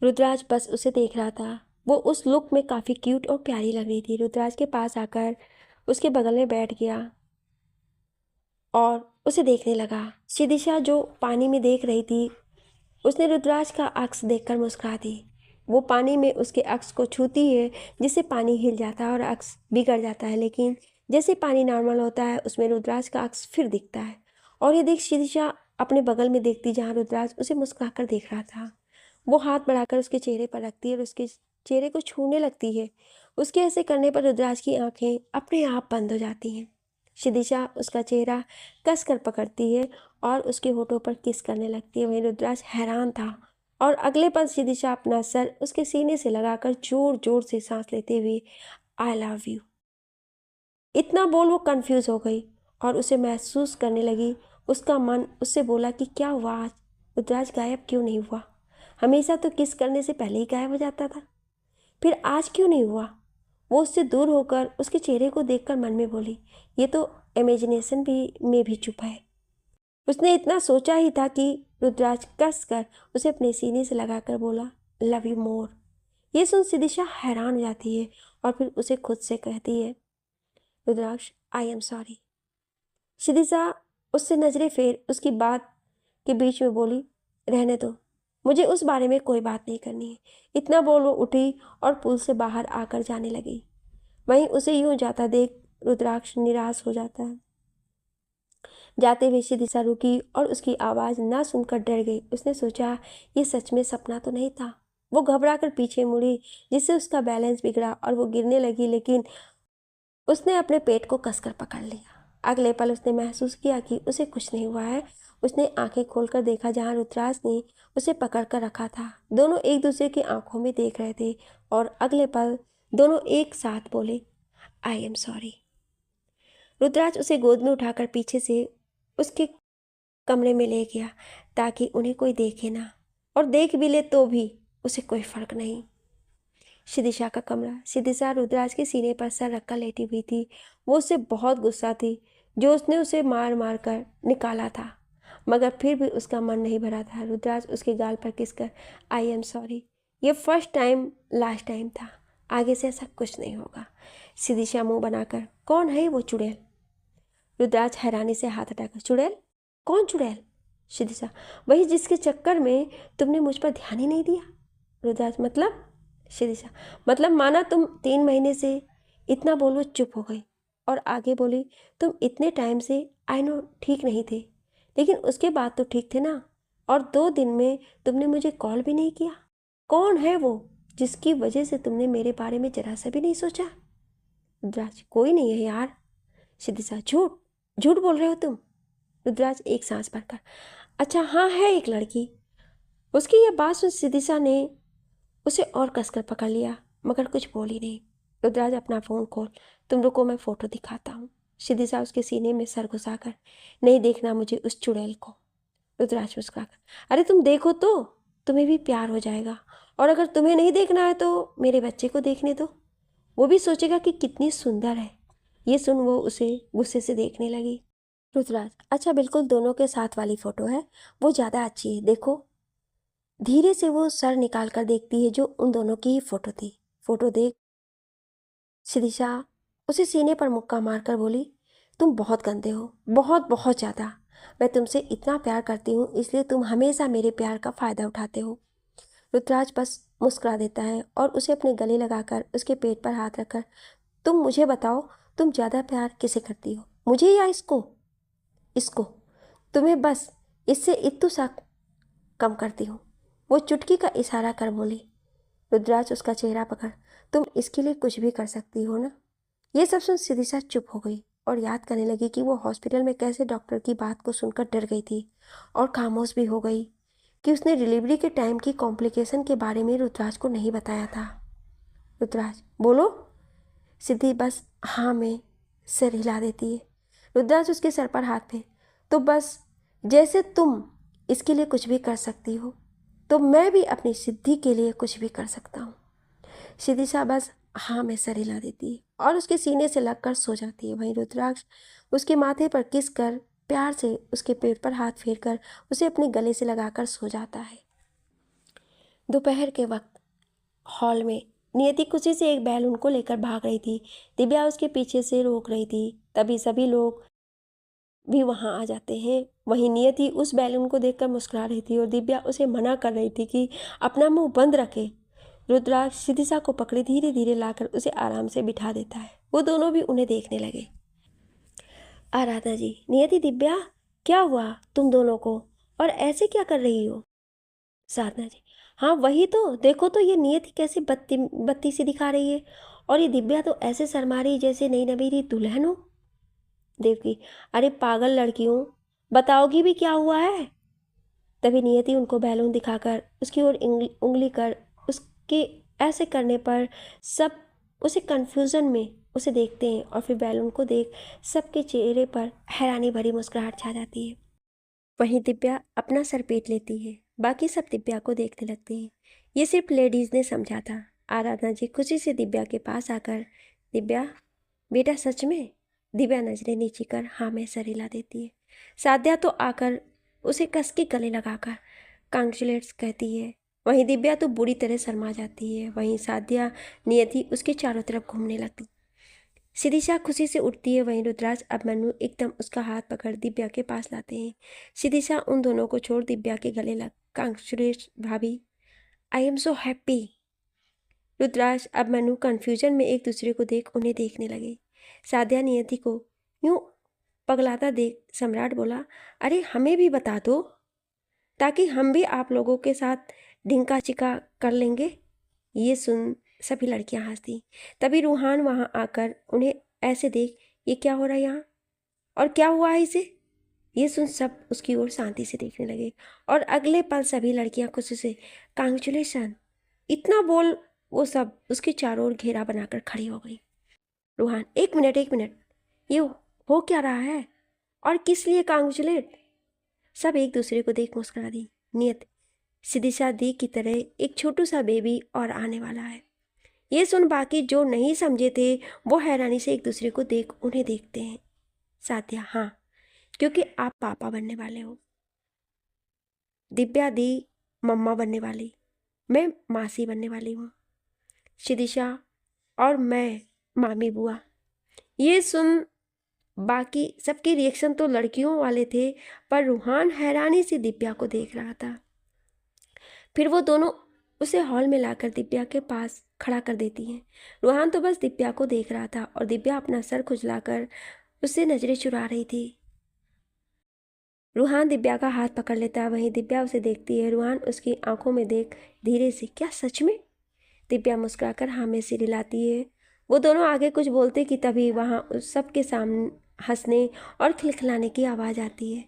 [SPEAKER 1] रुद्राज बस उसे देख रहा था। वो उस लुक में काफ़ी क्यूट और प्यारी लग रही थी। रुद्राज के पास आकर उसके बगल में बैठ गया और उसे देखने लगा। शिदिशा जो पानी में देख रही थी, उसने रुद्राज का अक्स देखकर मुस्कुरा दी। वो पानी में उसके अक्स को छूती है जिससे पानी हिल जाता है और अक्स बिगड़ जाता है, लेकिन जैसे पानी नॉर्मल होता है उसमें रुद्राज का अक्स फिर दिखता है। और ये देख शिदिशा अपने बगल में देखती जहाँ रुद्राज उसे मुस्कुरा कर देख रहा था। वो हाथ बढ़ाकर उसके चेहरे पर रखती है और उसके चेहरे को छूने लगती है। उसके ऐसे करने पर रुद्राज की आंखें अपने आप बंद हो जाती हैं। शिदिशा उसका चेहरा कस कर पकड़ती है और उसके होठों पर किस करने लगती है। वहीं रुद्राज हैरान था और अगले पल शिदिशा अपना सर उसके सीने से लगाकर जोर जोर से सांस लेते हुए, आई लव यू, इतना बोल वो कंफ्यूज हो गई और उसे महसूस करने लगी। उसका मन उससे बोला कि क्या हुआ आज? रुद्राज गायब क्यों नहीं हुआ? हमेशा तो किस करने से पहले ही गायब हो जाता था, फिर आज क्यों नहीं हुआ? वो उससे दूर होकर उसके चेहरे को देखकर मन में बोली, ये तो इमेजिनेशन भी में भी चुप है। उसने इतना सोचा ही था कि रुद्राज कस कर उसे अपने सीने से लगाकर बोला, लव यू मोर। ये सुन सिदिशा हैरान हो जाती है और फिर उसे खुद से कहती है, रुद्राक्ष, आई एम सॉरी। सिदिशा उससे नजरें फेर उसकी बात के बीच में बोली, रहने दो, मुझे उस बारे में कोई बात नहीं करनी है। इतना बोल वो उठी और पुल से बाहर आकर जाने लगी। वहीं उसे यूं जाता देख रुद्राक्ष निराश हो जाता है। जाते हुए सिदिशा रुकी और उसकी आवाज़ ना सुनकर डर गई। उसने सोचा ये सच में सपना तो नहीं था। वो घबराकर पीछे मुड़ी जिससे उसका बैलेंस बिगड़ा और वो गिरने लगी, लेकिन उसने अपने पेट को कसकर पकड़ लिया। अगले पल उसने महसूस किया कि उसे कुछ नहीं हुआ है। उसने आंखें खोलकर देखा जहां रुद्राज ने उसे पकड़ कर रखा था। दोनों एक दूसरे की आंखों में देख रहे थे और अगले पल दोनों एक साथ बोले, आई एम सॉरी। रुद्राज उसे गोद में उठाकर पीछे से उसके कमरे में ले गया ताकि उन्हें कोई देखे ना, और देख भी ले तो भी उसे कोई फर्क नहीं। शिदिशा का कमरा। शिदिशा रुद्राज के सीने पर सर रखकर लेटी हुई थी। वो उससे बहुत गुस्सा थी जो उसने उसे मार मार कर निकाला था, मगर फिर भी उसका मन नहीं भरा था। रुद्राज उसके गाल पर किसकर आई एम सॉरी, ये फर्स्ट टाइम लास्ट टाइम था, आगे से ऐसा कुछ नहीं होगा। शिदिशा मुंह बनाकर कौन है वो चुड़ैल? रुद्राज हैरानी से हाथ हटाकर चुड़ैल? कौन चुड़ैल? शिदिशा वही जिसके चक्कर में तुमने मुझ पर ध्यान ही नहीं दिया। रुद्राज मतलब? शिदिशा मतलब माना तुम 3 महीने से इतना बोलो चुप हो गई, और आगे बोली तुम इतने टाइम से आई नो ठीक नहीं थे, लेकिन उसके बाद तो ठीक थे ना, और 2 दिन में तुमने मुझे कॉल भी नहीं किया। कौन है वो जिसकी वजह से तुमने मेरे बारे में जरा सा भी नहीं सोचा? रुद्राज कोई नहीं है यार। शिदिशा झूठ झूठ बोल रहे हो तुम। रुद्राज एक सांस भरकर अच्छा हाँ है एक लड़की। उसकी यह बात सुन शिदिशा ने उसे और कसकर पकड़ लिया, मगर कुछ बोल ही नहीं। रुद्राज अपना फ़ोन खोल, तुम रुको मैं फ़ोटो दिखाता हूँ। शिदिशा उसके सीने में सर घुसाकर नहीं देखना मुझे उस चुड़ैल को। रुद्राज मुस्कुराकर अरे तुम देखो तो तुम्हें भी प्यार हो जाएगा, और अगर तुम्हें नहीं देखना है तो मेरे बच्चे को देखने दो, वो भी सोचेगा कि कितनी सुंदर है। ये सुन वो उसे गुस्से से देखने लगी। रुद्राज अच्छा बिल्कुल दोनों के साथ वाली फ़ोटो है, वो ज़्यादा अच्छी है, देखो। धीरे से वो सर निकाल कर देखती है जो उन दोनों की ही फोटो थी। फोटो देख। शिदिशा उसे सीने पर मुक्का मारकर बोली तुम बहुत गंदे हो, बहुत बहुत ज़्यादा। मैं तुमसे इतना प्यार करती हूँ इसलिए तुम हमेशा मेरे प्यार का फ़ायदा उठाते हो। रुद्राज बस मुस्कुरा देता है और उसे अपने गले लगाकर उसके पेट पर हाथ रखकर तुम मुझे बताओ तुम ज़्यादा प्यार किसे करती हो, मुझे या इसको? इसको। तुम्हें बस इससे इत्तू सा कम करती हूँ। वो चुटकी का इशारा कर बोली। रुद्राज उसका चेहरा पकड़ तुम इसके लिए कुछ भी कर सकती हो ना? ये सब सुन शिदिशा चुप हो गई और याद करने लगी कि वो हॉस्पिटल में कैसे डॉक्टर की बात को सुनकर डर गई थी, और खामोश भी हो गई कि उसने डिलीवरी के टाइम की कॉम्प्लिकेशन के बारे में रुद्राज को नहीं बताया था। रुद्राज बोलो। सिद्धि बस हाँ में सिर हिला देती है। रुद्राज उसके सर पर हाथ फेर तो बस जैसे तुम इसके लिए कुछ भी कर सकती हो तो मैं भी अपनी सिद्धि के लिए कुछ भी कर सकता हूँ। शिदिशा बस हाँ में सर हिला देती है और उसके सीने से लगकर सो जाती है। वहीं रुद्राक्ष उसके माथे पर किस कर प्यार से उसके पेट पर हाथ फेर कर उसे अपने गले से लगाकर सो जाता है। दोपहर के वक्त हॉल में नियति खुशी से एक बैलून को लेकर भाग रही थी। दिव्या उसके पीछे से रोक रही थी। तभी सभी लोग भी वहां आ जाते हैं। वहीं नियति उस बैलून को देखकर मुस्कुरा रही थी और दिव्या उसे मना कर रही थी कि अपना मुंह बंद रखे। रुद्राक्ष शिदिशा को पकड़े धीरे धीरे लाकर उसे आराम से बिठा देता है। वो दोनों भी उन्हें देखने लगे। आराधना जी, नियति, दिव्या, क्या हुआ तुम दोनों को, और ऐसे क्या कर रही हो? साधना जी, हाँ वही तो, देखो तो ये नियति कैसे बत्ती बत्ती सी दिखा रही है, और ये दिव्या तो ऐसे शर्मा रही जैसे नई नवेली दुल्हन हो। देवकी, अरे पागल लड़कियों, बताओगी भी क्या हुआ है? तभी नियति उनको बैलून दिखाकर उसकी ओर उंगली कर उसके ऐसे करने पर सब उसे कन्फ्यूज़न में उसे देखते हैं, और फिर बैलून को देख सबके चेहरे पर हैरानी भरी मुस्कुराहट छा जाती है। वहीं दिव्या अपना सर पीट लेती है। बाकी सब दिव्या को देखने लगते हैं। ये सिर्फ लेडीज़ ने समझा था। आराधना जी खुशी से दिव्या के पास आकर दिव्या बेटा सच में? दिव्या नजरें नीची कर हाँ में सर हिला देती है। साध्या तो आकर उसे कस के गले लगाकर कांग्रेचुलेट्स कहती है। वहीं दिव्या तो बुरी तरह शर्मा जाती है। वहीं साध्या नियति उसके चारों तरफ घूमने लगती। शिदिशा खुशी से उठती है। वहीं रुद्राज अब मनु एकदम उसका हाथ पकड़ दिव्या के पास लाते हैं। शिदिशा उन दोनों को छोड़ दिव्या के गले लग कांग्रेचुलेट्स भाभी, I am so happy. Rudras अब मनु कन्फ्यूजन में एक दूसरे को देख उन्हें देखने लगे। साध्या नियति को यूं पगलाता देख सम्राट बोला, अरे हमें भी बता दो ताकि हम भी आप लोगों के साथ ढिंका चिका कर लेंगे। ये सुन सभी लड़कियां हंसती। तभी रूहान वहां आकर उन्हें ऐसे देख ये क्या हो रहा है यहाँ, और क्या हुआ है इसे? ये सुन सब उसकी ओर शांति से देखने लगे, और अगले पल सभी लड़कियां खुशी से कांग्रेचुलेशन इतना बोल वो सब उसके चारों ओर घेरा बनाकर खड़ी हो गई। रूहान, एक मिनट, ये हो क्या रहा है और किस लिए कांग्रेचुलेट? सब एक दूसरे को देख मुस्कुरा दी। नियत, सिदिशा दी की तरह एक छोटू सा बेबी और आने वाला है। ये सुन बाकी जो नहीं समझे थे वो हैरानी से एक दूसरे को देख उन्हें देखते हैं। साथिया, हाँ, क्योंकि आप पापा बनने वाले हो। दिव्या दी मम्मा बनने वाली, मैं मासी बनने वाली हूँ। शिदिशा और मैं मामी बुआ। ये सुन बाकी सबके रिएक्शन तो लड़कियों वाले थे, पर रूहान हैरानी से दिव्या को देख रहा था। फिर वो दोनों उसे हॉल में लाकर दिव्या के पास खड़ा कर देती हैं। रूहान तो बस दिव्या को देख रहा था और दिव्या अपना सर खुजलाकर उससे नजरें चुरा रही थी। रूहान दिव्या का हाथ पकड़ लेता है, वहीं दिव्या उसे देखती है। रूहान उसकी आंखों में देख धीरे से, क्या सच में? दिव्या मुस्कुराकर हाँ में सिर हिलाती है। वो दोनों आगे कुछ बोलते कि तभी वहाँ उस सबके सामने हंसने और खिलखिलाने की आवाज़ आती है।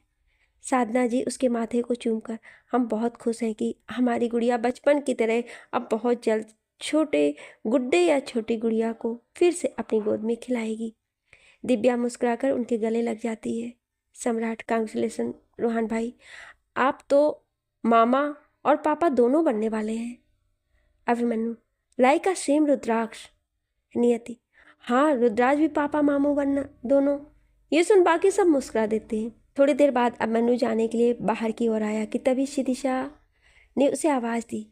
[SPEAKER 1] साधना जी उसके माथे को चूमकर, हम बहुत खुश हैं कि हमारी गुड़िया बचपन की तरह अब बहुत जल्द छोटे गुड्डे या छोटी गुड़िया को फिर से अपनी गोद में खिलाएगी। दिव्या मुस्कुराकर उनके गले लग जाती है। सम्राट, कांग्रेचुलेसन रूहान भाई, आप तो मामा और पापा दोनों बनने वाले हैं। अभिमन्यु, लाइक अ सेम रुद्राक्ष। नियति, हाँ, रुद्राज भी पापा मामू बनना दोनों। ये सुन बाकी सब मुस्कुरा देते हैं। थोड़ी देर बाद अभिमन्यु जाने के लिए बाहर की ओर आया कि तभी शिदिशा ने उसे आवाज़ दी।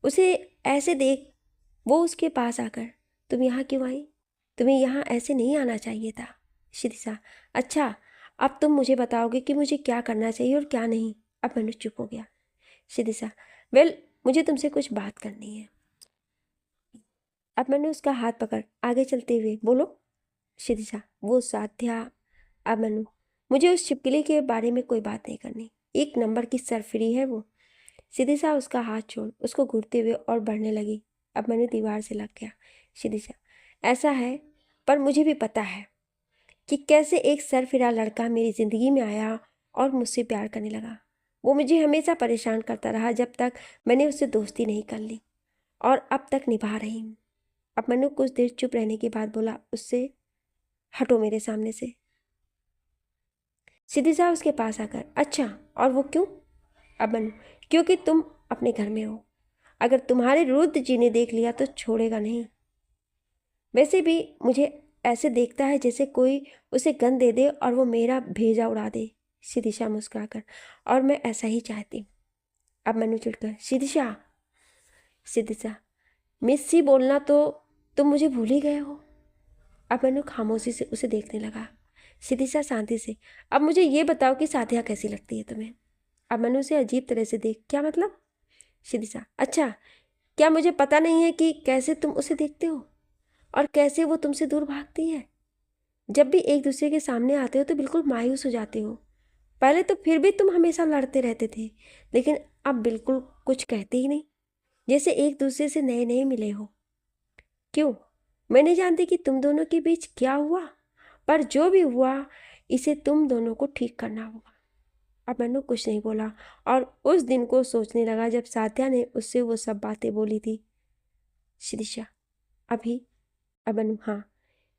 [SPEAKER 1] उसे ऐसे देख वो उसके पास आकर, तुम यहाँ क्यों आई? तुम्हें यहाँ ऐसे नहीं आना चाहिए था। शिदिशा, अच्छा, अब तुम मुझे बताओगे कि मुझे क्या करना चाहिए और क्या नहीं। अभिमन्यु चुप हो गया। शिदिशा, वेल, मुझे तुमसे कुछ बात करनी है। अब मैंने उसका हाथ पकड़ आगे चलते हुए, बोलो। शिदिशा, वो साध्या। अब मनु, मुझे उस छिपकली के बारे में कोई बात नहीं करनी। एक नंबर की सरफिरी है वो। शिदिशा उसका हाथ छोड़ उसको घूरते हुए और बढ़ने लगी। अब मैंने दीवार से लग गया। शिदिशा, ऐसा है, पर मुझे भी पता है कि कैसे एक सरफिरा लड़का मेरी ज़िंदगी में आया और मुझसे प्यार करने लगा। वो मुझे हमेशा परेशान करता रहा जब तक मैंने उससे दोस्ती नहीं कर ली, और अब तक निभा रही हूँ। अब मनु कुछ देर चुप रहने के बाद बोला, उससे हटो मेरे सामने से। सिद्धिसा उसके पास आकर, अच्छा, और वो क्यों? अब मनु, क्योंकि तुम अपने घर में हो। अगर तुम्हारे रुद्र जी ने देख लिया तो छोड़ेगा नहीं। वैसे भी मुझे ऐसे देखता है जैसे कोई उसे गन दे दे और वो मेरा भेजा उड़ा दे। सिद्धिशा मुस्कुराकर, और मैं ऐसा ही चाहती हूँ। अब मनु चिढ़कर, सिद्धिशा। सिद्धिशा, मिस सी बोलना तो तुम मुझे भूल ही गए हो। अब मनु खामोशी से उसे देखने लगा। सिद्धिशा शांति से, अब मुझे ये बताओ कि साथिया कैसी लगती है तुम्हें? अब मनु से अजीब तरह से देख, क्या मतलब? सिद्धिशा, अच्छा, क्या मुझे पता नहीं है कि कैसे तुम उसे देखते हो और कैसे वो तुमसे दूर भागती है? जब भी एक दूसरे के सामने आते हो तो बिल्कुल मायूस हो जाते हो। पहले तो फिर भी तुम हमेशा लड़ते रहते थे, लेकिन अब बिल्कुल कुछ कहते ही नहीं, जैसे एक दूसरे से नए नए मिले हो। क्यों? मैं नहीं जानती कि तुम दोनों के बीच क्या हुआ, पर जो भी हुआ इसे तुम दोनों को ठीक करना होगा। अब मनु कुछ नहीं बोला और उस दिन को सोचने लगा जब सात्या ने उससे वो सब बातें बोली थी। शिदिशा, अभी? अब मनु, हाँ।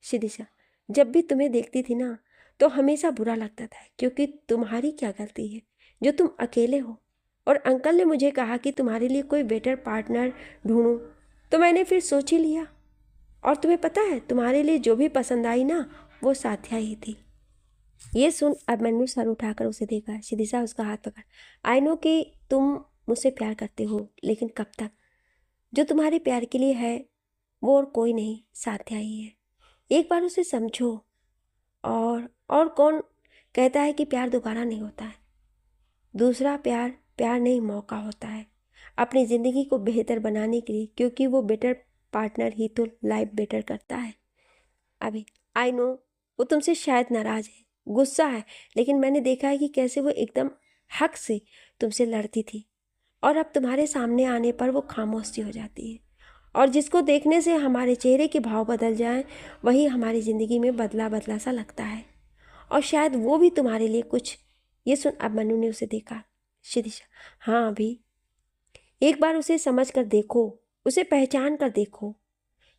[SPEAKER 1] शिदिशा, जब भी तुम्हें देखती थी ना तो हमेशा बुरा लगता था, क्योंकि तुम्हारी क्या गलती है जो तुम अकेले हो। और अंकल ने मुझे कहा कि तुम्हारे लिए कोई बेटर पार्टनर ढूंढूं, तो मैंने फिर सोच ही लिया। और तुम्हें पता है, तुम्हारे लिए जो भी पसंद आई ना, वो साथिया ही थी। ये सुन अब मैंने सर उठाकर उसे देखा। शिदिशा उसका हाथ पकड़, आई नो कि तुम मुझसे प्यार करते हो, लेकिन कब तक? जो तुम्हारे प्यार के लिए है वो और कोई नहीं, साथिया ही है। एक बार उसे समझो। और कौन कहता है कि प्यार दोबारा नहीं होता है? दूसरा प्यार प्यार नहीं, मौका होता है अपनी ज़िंदगी को बेहतर बनाने के लिए, क्योंकि वो बेटर पार्टनर ही तो लाइफ बेटर करता है। अभी आई नो वो तुमसे शायद नाराज़ है, गुस्सा है, लेकिन मैंने देखा है कि कैसे वो एकदम हक से तुमसे लड़ती थी और अब तुम्हारे सामने आने पर वो खामोश सी हो जाती है। और जिसको देखने से हमारे चेहरे के भाव बदल जाएं, वही हमारी ज़िंदगी में बदला बदला सा लगता है, और शायद वो भी तुम्हारे लिए कुछ। ये सुन अब मनु ने उसे देखा। शिदिशा, हाँ, अभी एक बार उसे समझ कर देखो, उसे पहचान कर देखो।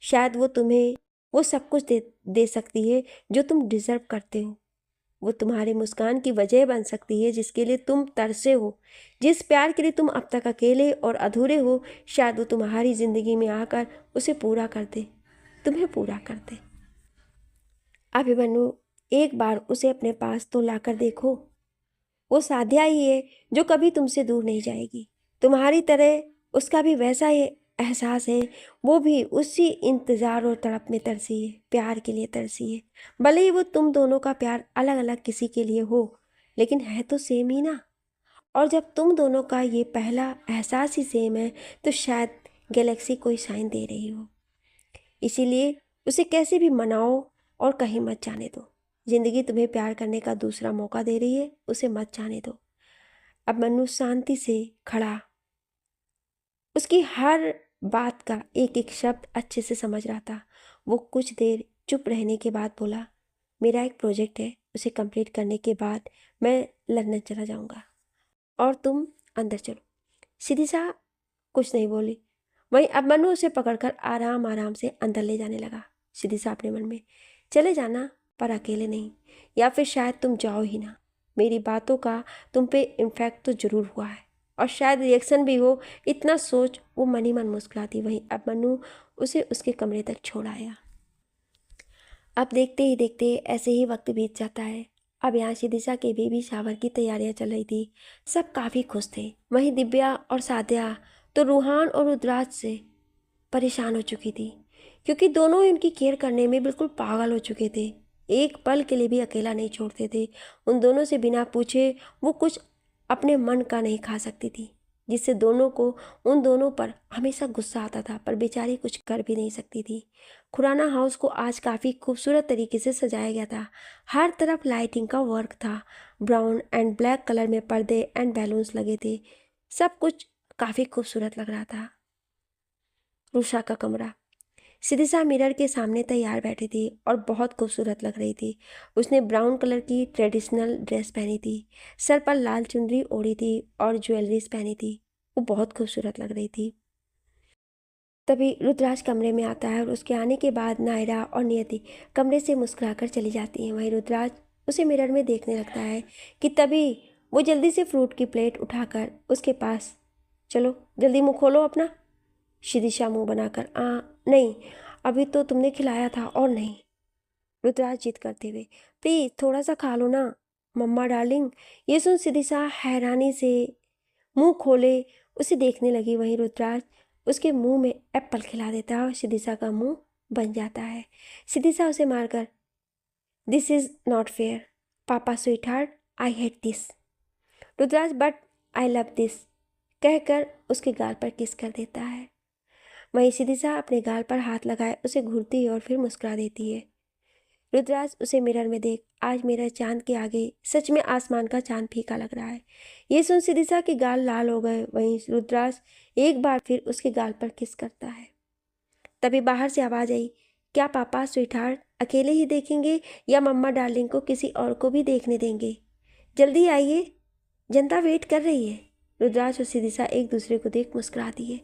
[SPEAKER 1] शायद वो तुम्हें वो सब कुछ दे सकती है जो तुम डिज़र्व करते हो। वो तुम्हारे मुस्कान की वजह बन सकती है जिसके लिए तुम तरसे हो। जिस प्यार के लिए तुम अब तक अकेले और अधूरे हो, शायद वो तुम्हारी ज़िंदगी में आकर उसे पूरा कर दे, तुम्हें पूरा कर दे। अभिमन्यु, एक बार उसे अपने पास तो लाकर देखो। वो साध्या ही है जो कभी तुमसे दूर नहीं जाएगी। तुम्हारी तरह उसका भी वैसा ही एहसास है। वो भी उसी इंतज़ार और तड़प में तरसी है, प्यार के लिए तरसी है। भले ही वो तुम दोनों का प्यार अलग अलग किसी के लिए हो, लेकिन है तो सेम ही ना। और जब तुम दोनों का ये पहला एहसास ही सेम है, तो शायद गैलेक्सी कोई साइन दे रही हो। इसीलिए उसे कैसे भी मनाओ और कहीं मत जाने दो। जिंदगी तुम्हें प्यार करने का दूसरा मौका दे रही है, उसे मत जाने दो। अब मन्नू शांति से खड़ा उसकी हर बात का एक एक शब्द अच्छे से समझ रहा था। वो कुछ देर चुप रहने के बाद बोला, मेरा एक प्रोजेक्ट है, उसे कंप्लीट करने के बाद मैं लंदन चला जाऊंगा और तुम अंदर चलो। सीधी सा कुछ नहीं बोली। वहीं अब मनु उसे पकड़कर आराम आराम से अंदर ले जाने लगा। सीधी सा अपने मन में, चले जाना पर अकेले नहीं, या फिर शायद तुम जाओ ही ना। मेरी बातों का तुम पे इम्फेक्ट तो जरूर हुआ है और शायद रिएक्शन भी हो। इतना सोच वो मन ही मन मुस्कुराती। वहीं अब मनु उसे उसके कमरे तक छोड़ आया। अब देखते ही देखते ऐसे ही वक्त बीत जाता है। अब यहाँ शिदिशा के बेबी शावर की तैयारियां चल रही थी। सब काफ़ी खुश थे। वहीं दिव्या और साध्या तो रूहान और रुद्राज से परेशान हो चुकी थी, क्योंकि दोनों ही उनकी केयर करने में बिल्कुल पागल हो चुके थे। एक पल के लिए भी अकेला नहीं छोड़ते थे। उन दोनों से बिना पूछे वो कुछ अपने मन का नहीं खा सकती थी, जिससे दोनों को उन दोनों पर हमेशा गुस्सा आता था, पर बेचारी कुछ कर भी नहीं सकती थी। खुराना हाउस को आज काफ़ी खूबसूरत तरीके से सजाया गया था। हर तरफ लाइटिंग का वर्क था। ब्राउन एंड ब्लैक कलर में पर्दे एंड बैलून्स लगे थे। सब कुछ काफ़ी खूबसूरत लग रहा था। रुषा का कमरा। सिदिशा मिरर के सामने तैयार बैठी थी और बहुत खूबसूरत लग रही थी। उसने ब्राउन कलर की ट्रेडिशनल ड्रेस पहनी थी, सर पर लाल चुनरी ओढ़ी थी और ज्वेलरीज पहनी थी। वो बहुत खूबसूरत लग रही थी। तभी रुद्राज कमरे में आता है और उसके आने के बाद नायरा और नियति कमरे से मुस्कुराकर चली जाती हैं। वहीं रुद्राज उसे मिरर में देखने लगता है कि तभी वो जल्दी से फ्रूट की प्लेट उठाकर उसके पास, चलो जल्दी मुँह खोलो अपना। शिदिशा मुँह बनाकर, नहीं, अभी तो तुमने खिलाया था और नहीं। रुद्राज जिद करते हुए, प्लीज थोड़ा सा खा लो ना मम्मा डार्लिंग। ये सुन शिदिशा हैरानी से मुंह खोले उसे देखने लगी। वहीं रुद्राज उसके मुंह में एप्पल खिला देता है और शिदिशा का मुंह बन जाता है। शिदिशा उसे मारकर, दिस इज नॉट फेयर पापा sweet heart, I hate this. Rudras, but I love this कहकर उसके गाल पर किस कर देता है। वहीं शिदिशा अपने गाल पर हाथ लगाए उसे घूरती है और फिर मुस्कुरा देती है। रुद्राज उसे मिरर में देख, आज मेरा चांद के आगे सच में आसमान का चांद फीका लग रहा है। ये सुन शिदिशा के गाल लाल हो गए। वहीं रुद्राज एक बार फिर उसके गाल पर किस करता है। तभी बाहर से आवाज आई, क्या पापा स्वीटहार्ट अकेले ही देखेंगे या मम्मा डार्लिंग को किसी और को भी देखने देंगे? जल्दी आइए, जनता वेट कर रही है। रुद्राज और शिदिशा एक दूसरे को देख मुस्कुरा दिए।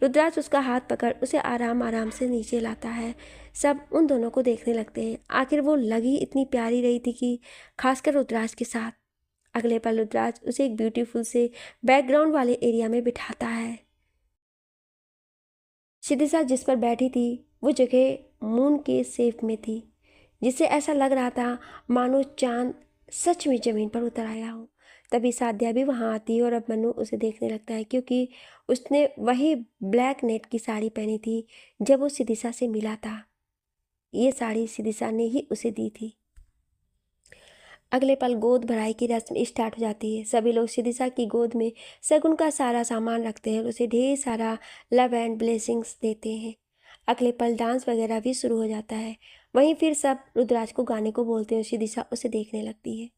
[SPEAKER 1] रुद्राज उसका हाथ पकड़ उसे आराम आराम से नीचे लाता है। सब उन दोनों को देखने लगते हैं। आखिर वो लगी इतनी प्यारी रही थी कि खासकर रुद्राज के साथ। अगले पल रुद्राज उसे एक ब्यूटीफुल से बैकग्राउंड वाले एरिया में बिठाता है। शिदिशा जिस पर बैठी थी वो जगह मून के शेप में थी, जिससे ऐसा लग रहा था मानो चांद सच में जमीन पर उतर आया हो। तभी साध्या भी वहाँ आती है और अब मनु उसे देखने लगता है, क्योंकि उसने वही ब्लैक नेट की साड़ी पहनी थी जब वो शिदिशा से मिला था। ये साड़ी शिदिशा ने ही उसे दी थी। अगले पल गोद भराई की रस्म स्टार्ट हो जाती है। सभी लोग शिदिशा की गोद में शगुन का सारा सामान रखते हैं और उसे ढेर सारा लव एंड ब्लेसिंग्स देते हैं। अगले पल डांस वगैरह भी शुरू हो जाता है। वहीं फिर सब रुद्राज को गाने को बोलते हैं और शिदिशा उसे देखने लगती है।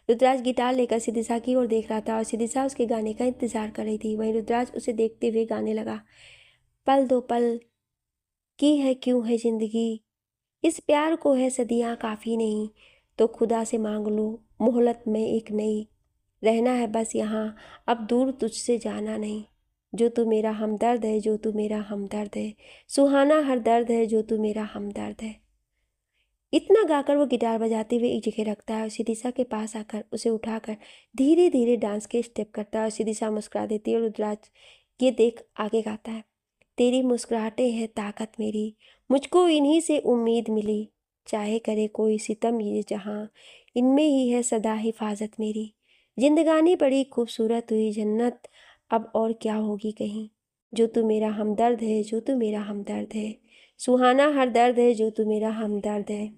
[SPEAKER 1] रुद्राज गिटार लेकर शिदिशा की ओर देख रहा था और शिदिशा उसके गाने का इंतजार कर रही थी। वहीं रुद्राज उसे देखते हुए गाने लगा, पल दो पल की है क्यों है जिंदगी, इस प्यार को है सदियाँ काफ़ी नहीं, तो खुदा से मांग लूँ मोहलत में एक नई, रहना है बस यहाँ अब दूर तुझसे जाना नहीं, जो तू मेरा हमदर्द है, जो तू मेरा हमदर्द है, सुहाना हर दर्द है जो तू मेरा हमदर्द है। इतना गाकर वो गिटार बजाते हुए एक जगह रखता है और सिदिशा के पास आकर उसे उठाकर धीरे धीरे डांस के स्टेप करता है और सिदिशा मुस्कुरा देती है और रुद्राज ये देख आगे गाता है, तेरी मुस्कुराहटें हैं ताकत मेरी, मुझको इन्हीं से उम्मीद मिली, चाहे करे कोई सितम ये जहाँ, इनमें ही है सदा हिफाजत मेरी, जिंदगानी बड़ी खूबसूरत हुई जन्नत, अब और क्या होगी कहीं, जो तू मेरा हमदर्द है, जो तू मेरा हमदर्द है, सुहाना हर दर्द है, जो तू मेरा हमदर्द है।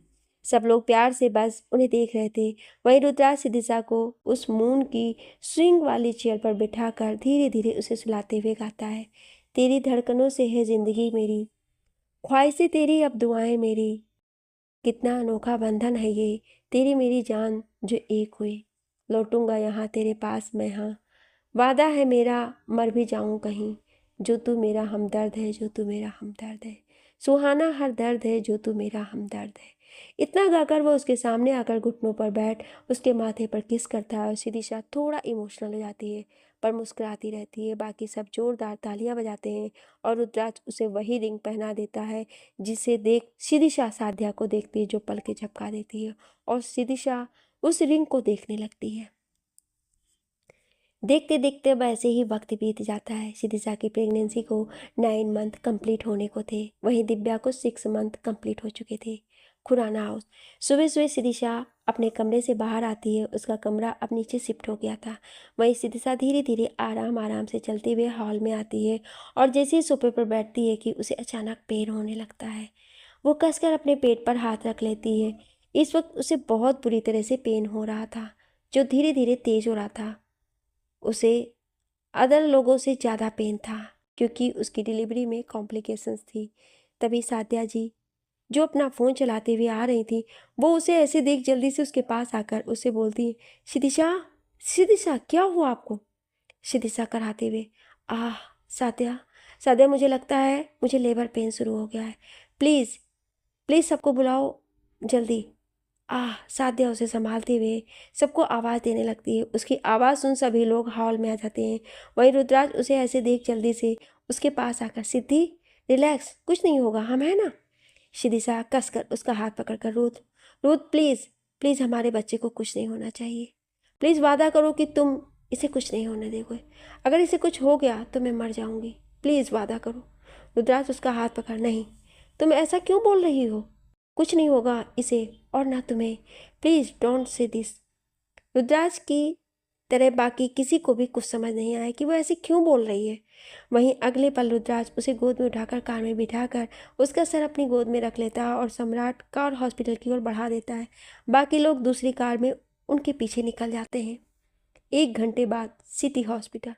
[SPEAKER 1] सब लोग प्यार से बस उन्हें देख रहे थे। वहीं रुद्राज सिदिशा को उस मून की स्विंग वाली चेयर पर बिठाकर धीरे धीरे उसे सुलाते हुए गाता है, तेरी धड़कनों से है जिंदगी मेरी, ख्वाहिशें तेरी अब दुआएं मेरी, कितना अनोखा बंधन है ये, तेरी मेरी जान जो एक हुई, लौटूंगा यहाँ तेरे पास मैं, हाँ वादा है मेरा मर भी जाऊं कहीं, जो तू मेरा हमदर्द है, जो तू मेरा हमदर्द है, सुहाना हर दर्द है, जो तू मेरा हमदर्द है। इतना गाकर वो उसके सामने आकर घुटनों पर बैठ उसके माथे पर किस करता है और सिदिशा थोड़ा इमोशनल हो जाती है पर मुस्कुराती रहती है। बाकी सब जोरदार तालियां बजाते हैं और रुद्राज उसे वही रिंग पहना देता है जिसे देख सिदिशा साध्या को देखती है जो पलकें झपका देती है और सिदिशा उस रिंग को देखने लगती है। देखते देखते वैसे ही वक्त बीत जाता है। सिदिशा की प्रेगनेंसी को 9 मंथ कंप्लीट होने को थे, वहीं दिव्या को 6 मंथ कंप्लीट हो चुके थे। खुराना हाउस। सुबह सुबह सिदिशा अपने कमरे से बाहर आती है, उसका कमरा अब नीचे शिफ्ट हो गया था। वहीं सिदिशा धीरे धीरे आराम आराम से चलते हुए हॉल में आती है और जैसे ही सोफे पर बैठती है कि उसे अचानक पेन होने लगता है। वो कसकर अपने पेट पर हाथ रख लेती है। इस वक्त उसे बहुत बुरी तरह से पेन हो रहा था जो धीरे धीरे तेज हो रहा था। उसे अदर लोगों से ज़्यादा पेन था क्योंकि उसकी डिलीवरी में कॉम्प्लिकेशंस थी। तभी साध्या जी जो अपना फ़ोन चलाते हुए आ रही थी वो उसे ऐसे देख जल्दी से उसके पास आकर उससे बोलती है, सिदिशा सिदिशा क्या हुआ आपको? सिदिशा कराते हुए, आह साध्या साध्या मुझे लगता है मुझे लेबर पेन शुरू हो गया है, प्लीज़ प्लीज़ सबको बुलाओ जल्दी। आह साध्या उसे संभालते हुए सबको आवाज़ देने लगती है। उसकी आवाज़ सुन सभी लोग हॉल में आ जाते हैं। वहीं रुद्राज उसे ऐसे देख जल्दी से उसके पास आकर, सिद्धि रिलैक्स, कुछ नहीं होगा, हम हैं ना। सिदिशा कसकर उसका हाथ पकड़कर, रुद्र रुद्र प्लीज़ प्लीज़ हमारे बच्चे को कुछ नहीं होना चाहिए, प्लीज़ वादा करो कि तुम इसे कुछ नहीं होने दोगे, अगर इसे कुछ हो गया तो मैं मर जाऊंगी, प्लीज़ वादा करो। रुद्राज उसका हाथ पकड़, नहीं तुम ऐसा क्यों बोल रही हो, कुछ नहीं होगा इसे और ना तुम्हें, please don't say this. Rudras की तरह बाकी किसी को भी कुछ समझ नहीं आया कि वो ऐसे क्यों बोल रही है। वहीं अगले पल रुद्राज उसे गोद में उठाकर कार में बिठाकर उसका सर अपनी गोद में रख लेता है और सम्राट कार हॉस्पिटल की ओर बढ़ा देता है। बाकी लोग दूसरी कार में उनके पीछे निकल जाते हैं। 1 घंटे बाद सिटी हॉस्पिटल।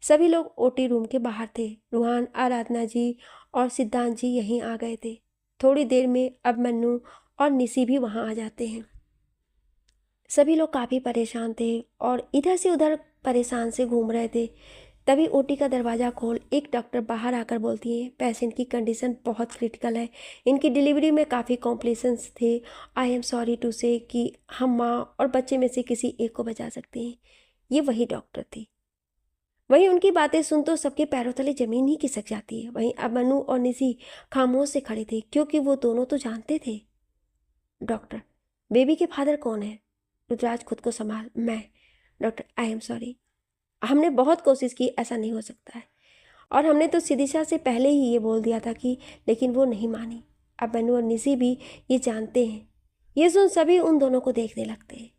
[SPEAKER 1] सभी लोग ओटी रूम के बाहर थे। रूहान, आराधना जी और सिद्धांत जी यहीं आ गए थे। थोड़ी देर में अब मन्नू और निसी भी वहाँ आ जाते हैं। सभी लोग काफ़ी परेशान थे और इधर से उधर परेशान से घूम रहे थे। तभी ओटी का दरवाज़ा खोल एक डॉक्टर बाहर आकर बोलती है, पेशेंट की कंडीशन बहुत क्रिटिकल है, इनकी डिलीवरी में काफ़ी कॉम्प्लिकेशंस थे। आई एम सॉरी टू से कि हम माँ और बच्चे में से किसी एक को बचा सकते हैं। ये वही डॉक्टर थी। वहीं उनकी बातें सुन तो सबके पैरों तले ज़मीन ही खिसक जाती है। वहीं अब मनु और निसी खामोश से खड़े थे क्योंकि वो दोनों तो जानते थे। डॉक्टर, बेबी के फादर कौन है? रुद्राज, खुद को संभाल। मैं। डॉक्टर, आई एम सॉरी, हमने बहुत कोशिश की, ऐसा नहीं हो सकता है, और हमने तो सिदिशा से पहले ही ये बोल दिया था कि, लेकिन वो नहीं मानी। अब मनु और निसी भी ये जानते हैं। ये सुन सभी उन दोनों को देखने लगते हैं।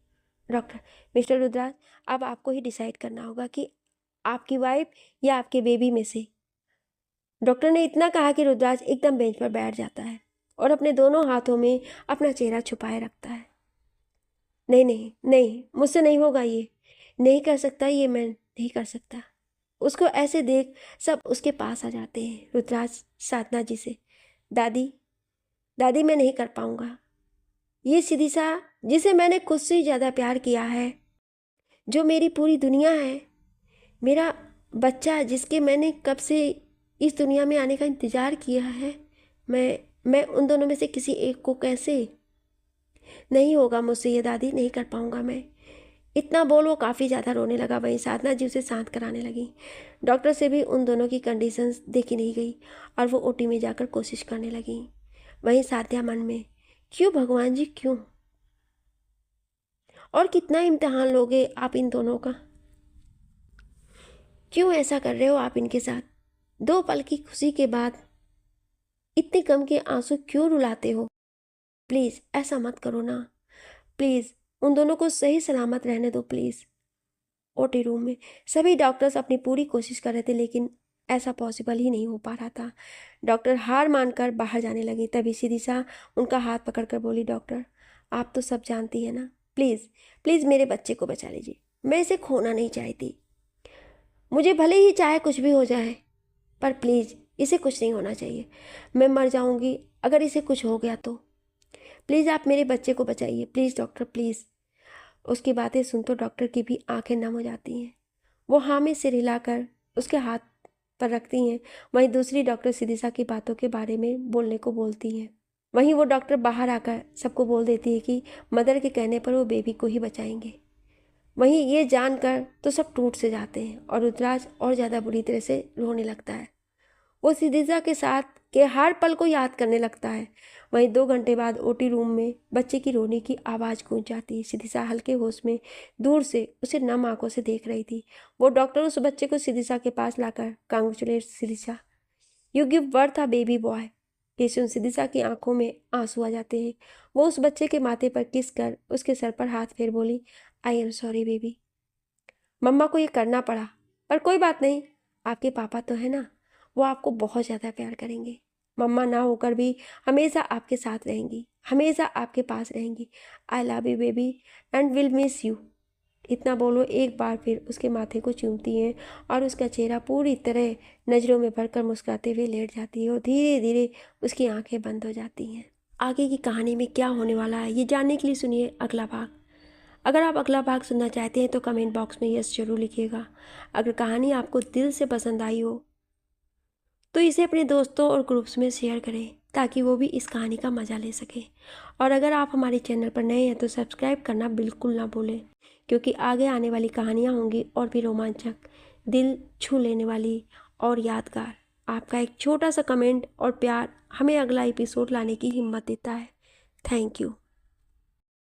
[SPEAKER 1] डॉक्टर, मिस्टर रुद्राज, अब आपको ही डिसाइड करना होगा कि आपकी वाइफ या आपके बेबी में से। डॉक्टर ने इतना कहा कि रुद्राज एकदम बेंच पर बैठ जाता है और अपने दोनों हाथों में अपना चेहरा छुपाए रखता है। नहीं नहीं नहीं, मुझसे नहीं होगा, ये नहीं कर सकता, ये मैं नहीं कर सकता। उसको ऐसे देख सब उसके पास आ जाते हैं। रुद्राज साधना जी से, दादी दादी मैं नहीं कर पाऊंगा। ये सिदिशा जिसे मैंने खुद से ज़्यादा प्यार किया है, जो मेरी पूरी दुनिया है, मेरा बच्चा जिसके मैंने कब से इस दुनिया में आने का इंतज़ार किया है, मैं उन दोनों में से किसी एक को कैसे? नहीं होगा मुझसे ये दादी, नहीं कर पाऊंगा मैं। इतना बोल वो काफ़ी ज़्यादा रोने लगा। वहीं साधना जी उसे शांत कराने लगी। डॉक्टर से भी उन दोनों की कंडीशंस देखी नहीं गई और वो ओटी में जाकर कोशिश करने लगी। वहीं साध्या मन में, क्यों भगवान जी, क्यों? और कितना इम्तिहान लोगे आप इन दोनों का? क्यों ऐसा कर रहे हो आप इनके साथ? 2 पल की खुशी के बाद इतने गम के आंसू क्यों रुलाते हो? प्लीज़ ऐसा मत करो ना। प्लीज़ उन दोनों को सही सलामत रहने दो प्लीज़। ओटी रूम में सभी डॉक्टर्स अपनी पूरी कोशिश कर रहे थे, लेकिन ऐसा पॉसिबल ही नहीं हो पा रहा था। डॉक्टर हार मानकर बाहर जाने लगी। तभी सिदिशा उनका हाथ पकड़कर बोली, डॉक्टर आप तो सब जानती हैं ना, प्लीज़ प्लीज़ मेरे बच्चे को बचा लीजिए। मैं इसे खोना नहीं चाहती। मुझे भले ही चाहे कुछ भी हो जाए, पर प्लीज़ इसे कुछ नहीं होना चाहिए। मैं मर जाऊंगी अगर इसे कुछ हो गया तो। प्लीज़ आप मेरे बच्चे को बचाइए, प्लीज़ डॉक्टर प्लीज़। उसकी बातें सुन तो डॉक्टर की भी आंखें नम हो जाती हैं। वो हाँ में सिर हिलाकर उसके हाथ पर रखती हैं। वहीं दूसरी डॉक्टर सिदिशा की बातों के बारे में बोलने को बोलती हैं। वहीं वो डॉक्टर बाहर आकर सबको बोल देती है कि मदर के कहने पर वो बेबी को ही बचाएंगे। वहीं ये जानकर तो सब टूट से जाते हैं और रुद्राज और ज़्यादा बुरी तरह से रोने लगता है। वो सिदिशा के साथ के हर पल को याद करने लगता है। वहीं 2 घंटे बाद ओटी रूम में बच्चे की रोने की आवाज़ गूंज जाती है। सिदिशा हल्के होश में दूर से उसे नम आंखों से देख रही थी। वो डॉक्टर उस बच्चे को सिदिशा के पास लाकर, congratulate Sidisha, you give birth a baby boy. ये सुन सिदिशा की आंखों में आंसू आ जाते हैं। वो उस बच्चे के माथे पर किस कर उसके सर पर हाथ फेर बोली, आई एम सॉरी बेबी। मम्मा को ये करना पड़ा, पर कोई बात नहीं, आपके पापा तो है ना, वो आपको बहुत ज़्यादा प्यार करेंगे। मम्मा ना होकर भी हमेशा आपके साथ रहेंगी, हमेशा आपके पास रहेंगी। I love you baby and will miss you. इतना बोलो एक बार फिर उसके माथे को चूमती हैं और उसका चेहरा पूरी तरह नज़रों में भरकर मुस्कुराते हुए लेट जाती है और धीरे धीरे उसकी आंखें बंद हो जाती हैं। आगे की कहानी में क्या होने वाला है ये जानने के लिए सुनिए अगला भाग। अगर आप अगला भाग सुनना चाहते हैं तो कमेंट बॉक्स में यस जरूर लिखिएगा। अगर कहानी आपको दिल से पसंद आई हो तो इसे अपने दोस्तों और ग्रुप्स में शेयर करें ताकि वो भी इस कहानी का मज़ा ले सकें। और अगर आप हमारे चैनल पर नए हैं तो सब्सक्राइब करना बिल्कुल ना भूलें, क्योंकि आगे आने वाली कहानियाँ होंगी और भी रोमांचक, दिल छू लेने वाली और यादगार। आपका एक छोटा सा कमेंट और प्यार हमें अगला एपिसोड लाने की हिम्मत देता है। Thank you.